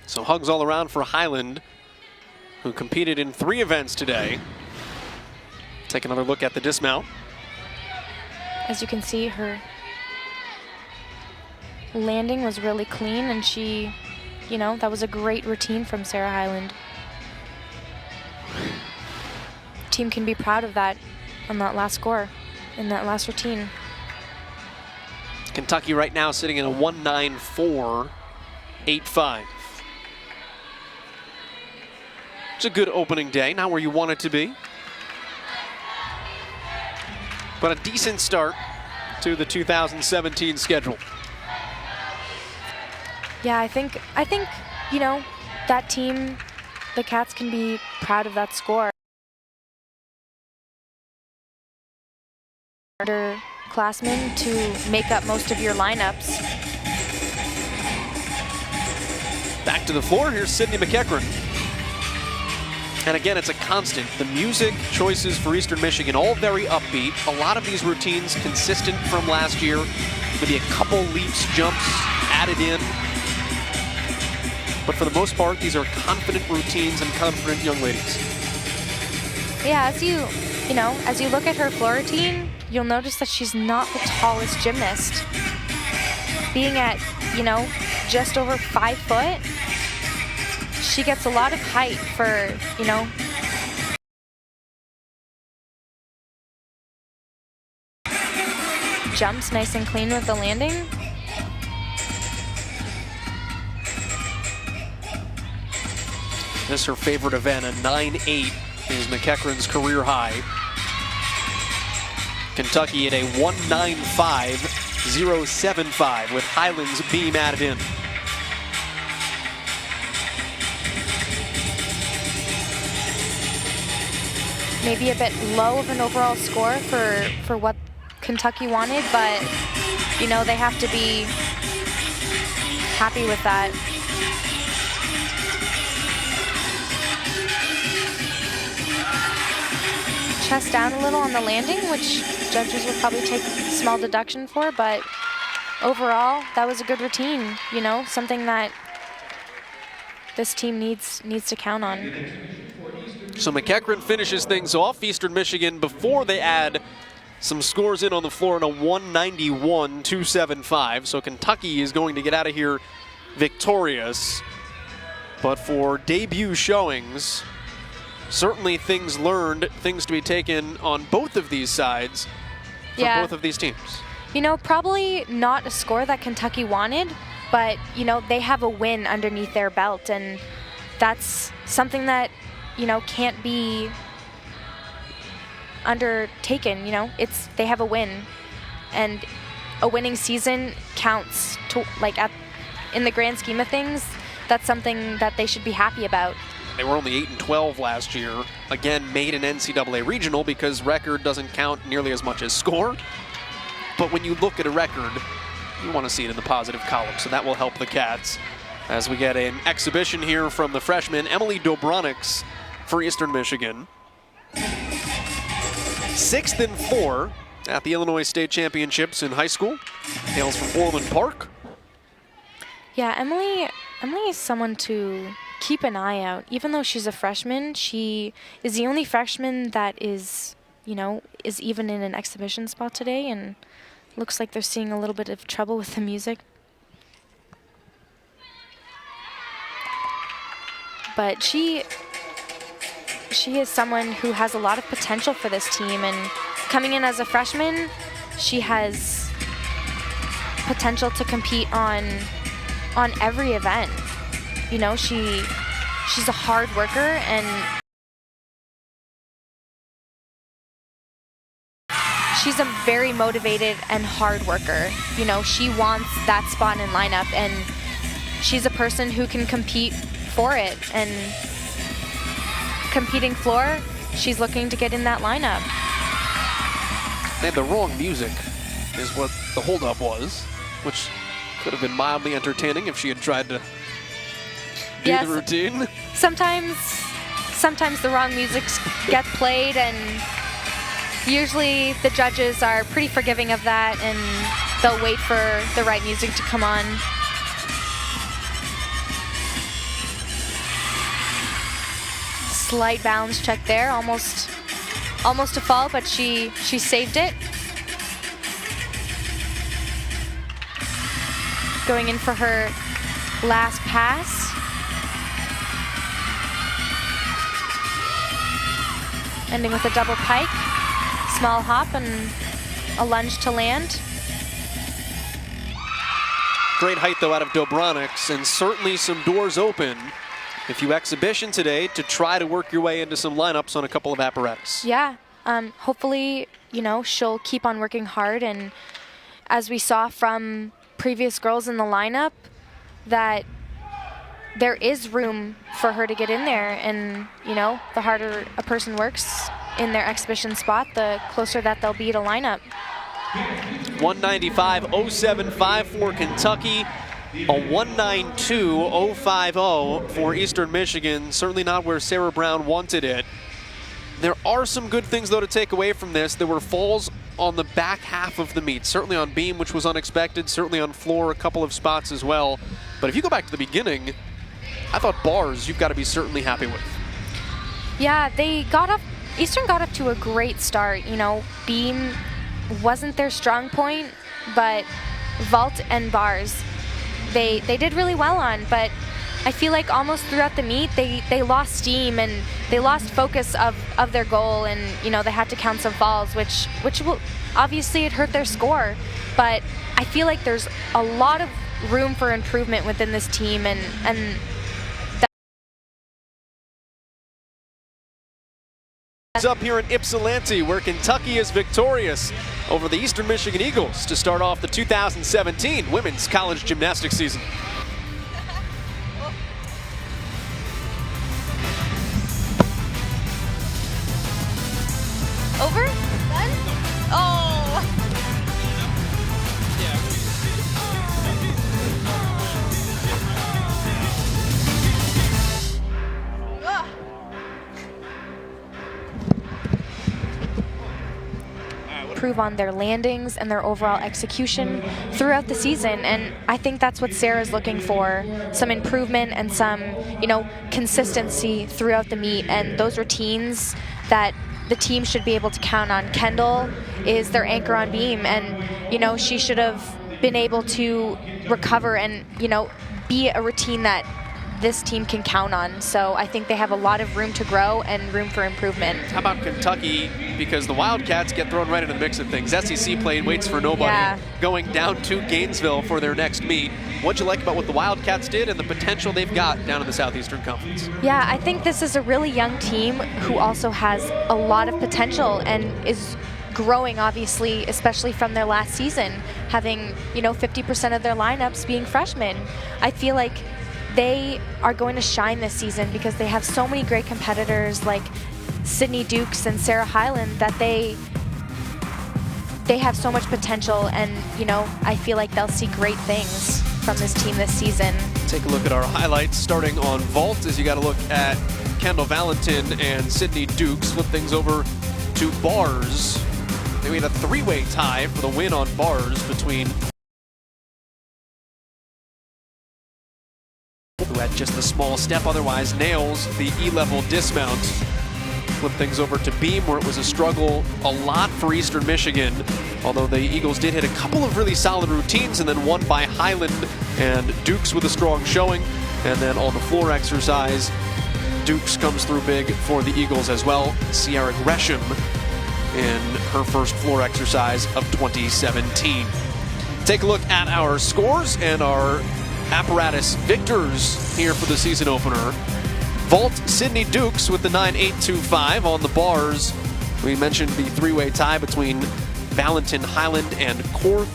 So hugs all around for Hyland, who competed in 3 events today. Take another look at the dismount. As you can see, her landing was really clean, and she, you know, that was a great routine from Sarah Hyland. Team can be proud of that on that last score, in that last routine. Kentucky right now sitting in a 194.85. It's a good opening day, not where you want it to be, but a decent start to the 2017 schedule. Yeah, I think you know, that team, the Cats, can be proud of that score. Underclassmen to make up most of your lineups. Back to the floor, here's Sydney McEachran. And again, it's a constant. The music choices for Eastern Michigan, all very upbeat. A lot of these routines consistent from last year. Maybe a couple leaps, jumps added in. But for the most part, these are confident routines and confident young ladies. Yeah, as you look at her floor routine, you'll notice that she's not the tallest gymnast. Being at, you know, just over 5 foot, she gets a lot of height for, you know, jumps nice and clean with the landing. This is her favorite event, a 9.8 is McEachran's career high. Kentucky at a 195.075 with Highland's beam added in. Maybe a bit low of an overall score for what Kentucky wanted, but you know, they have to be happy with that. Chest down a little on the landing, which judges will probably take a small deduction for, but overall, that was a good routine, you know, something that this team needs to count on. So McEachran finishes things off. Eastern Michigan, before they add some scores in on the floor, in a 191.275. So Kentucky is going to get out of here victorious. But for debut showings, certainly things learned, things to be taken on both of these sides for both of these teams. You know, probably not a score that Kentucky wanted, but, you know, they have a win underneath their belt, and that's something that, you know, can't be undertaken. You know, they have a win, and a winning season counts to, like, in the grand scheme of things. That's something that they should be happy about. They were only 8-12 last year. Again, made an NCAA regional because record doesn't count nearly as much as score. But when you look at a record, you want to see it in the positive column, so that will help the Cats as we get an exhibition here from the freshman Emily Dobronics for Eastern Michigan. 6th and 4 at the Illinois State Championships in high school. Hails from Orland Park. Yeah, Emily is someone to keep an eye out. Even though she's a freshman, she is the only freshman that is, you know, is even in an exhibition spot today, and looks like they're seeing a little bit of trouble with the music. But she is someone who has a lot of potential for this team, and coming in as a freshman, she has potential to compete on every event. You know, she's a hard worker, and she's a very motivated and hard worker. You know, she wants that spot in lineup, and she's a person who can compete for it. And competing floor, she's looking to get in that lineup. They had the wrong music is what the holdup was, which could have been mildly entertaining if she had tried to do the routine. Sometimes the wrong music gets played, and usually the judges are pretty forgiving of that, and they'll wait for the right music to come on. Slight balance check there, almost a fall, but she saved it. going in for her last pass. Ending with a double pike, small hop, and a lunge to land. Great height, though, out of Dobronics, and certainly some doors open if you exhibition today to try to work your way into some lineups on a couple of apparatus. Yeah, hopefully, you know, she'll keep on working hard, and as we saw from previous girls in the lineup, that there is room for her to get in there, and, you know, the harder a person works in their exhibition spot, the closer that they'll be to lineup. 195.075 for Kentucky, a 192.050 for Eastern Michigan. Certainly not where Sarah Brown wanted it. There are some good things, though, to take away from this. There were falls on the back half of the meet, certainly on beam, which was unexpected, certainly on floor, a couple of spots as well. But if you go back to the beginning, I thought bars you've got to be certainly happy with. Yeah, Eastern got up to a great start. You know, beam wasn't their strong point, but vault and bars they did really well on. But I feel like almost throughout the meet they lost steam and they lost focus of their goal, and, you know, they had to count some falls, which will obviously it hurt their score. But I feel like there's a lot of room for improvement within this team, and up here in Ypsilanti, where Kentucky is victorious over the Eastern Michigan Eagles to start off the 2017 women's college gymnastics season. over? Done? Oh! Improve on their landings and their overall execution throughout the season, and I think that's what Sarah's looking for, some improvement and some, you know, consistency throughout the meet, and those routines that the team should be able to count on. Kendall is their anchor on beam, and, you know, she should have been able to recover and, you know, be a routine that this team can count on. So I think they have a lot of room to grow and room for improvement. How about Kentucky? Because the Wildcats get thrown right into the mix of things. SEC played waits for nobody, going down to Gainesville for their next meet. What'd you like about what the Wildcats did and the potential they've got down in the Southeastern Conference? Yeah, I think this is a really young team who also has a lot of potential and is growing, obviously, especially from their last season, having, you know, 50% of their lineups being freshmen. I feel like they are going to shine this season because they have so many great competitors like Sydney Dukes and Sarah Hyland that they have so much potential, and, you know, I feel like they'll see great things from this team this season. Take a look at our highlights starting on vault, as you got to look at Kendall Valentin and Sydney Dukes. Flip things over to bars. We had a three-way tie for the win on bars between who had just the small step, otherwise nails the E-level dismount. Flip things over to beam, where it was a struggle a lot for Eastern Michigan, although the Eagles did hit a couple of really solid routines, and then one by Hyland and Dukes with a strong showing. And then on the floor exercise, Dukes comes through big for the Eagles as well. Sierra Gresham in her first floor exercise of 2017. Take a look at our scores and our apparatus victors here for the season opener. Vault, Sydney Dukes with the 9.825 on the bars. We mentioned the three-way tie between Valentin, Hyland, and Korth.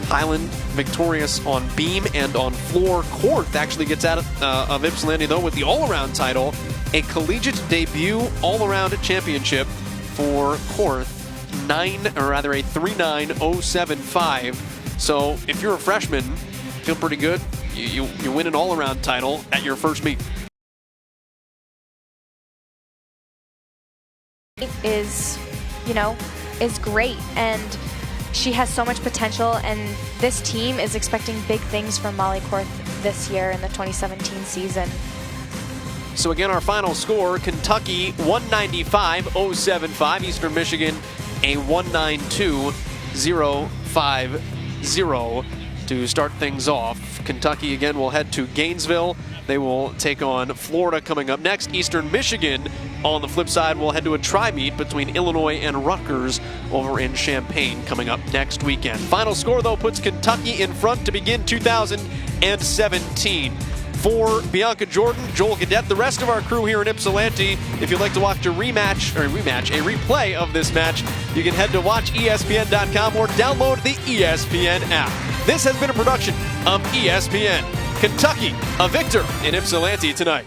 Hyland victorious on beam and on floor. Korth actually gets out of Ypsilanti, though, with the all-around title, a collegiate debut all-around championship for Korth, a 3.9075. So if you're a freshman, feel pretty good. You win an all-around title at your first meet. Is, you know, is great, and she has so much potential, and this team is expecting big things from Molly Korth this year in the 2017 season. So again, our final score, Kentucky 195.075, Eastern Michigan a 192.050. to start things off. Kentucky again will head to Gainesville. They will take on Florida coming up next. Eastern Michigan on the flip side will head to a tri-meet between Illinois and Rutgers over in Champaign coming up next weekend. Final score though puts Kentucky in front to begin 2017. For Bianca Jordan, Joel Cadet, the rest of our crew here in Ypsilanti, if you'd like to watch a replay of this match, you can head to watchespn.com or download the ESPN app. This has been a production of ESPN. Kentucky, a victor in Ypsilanti tonight.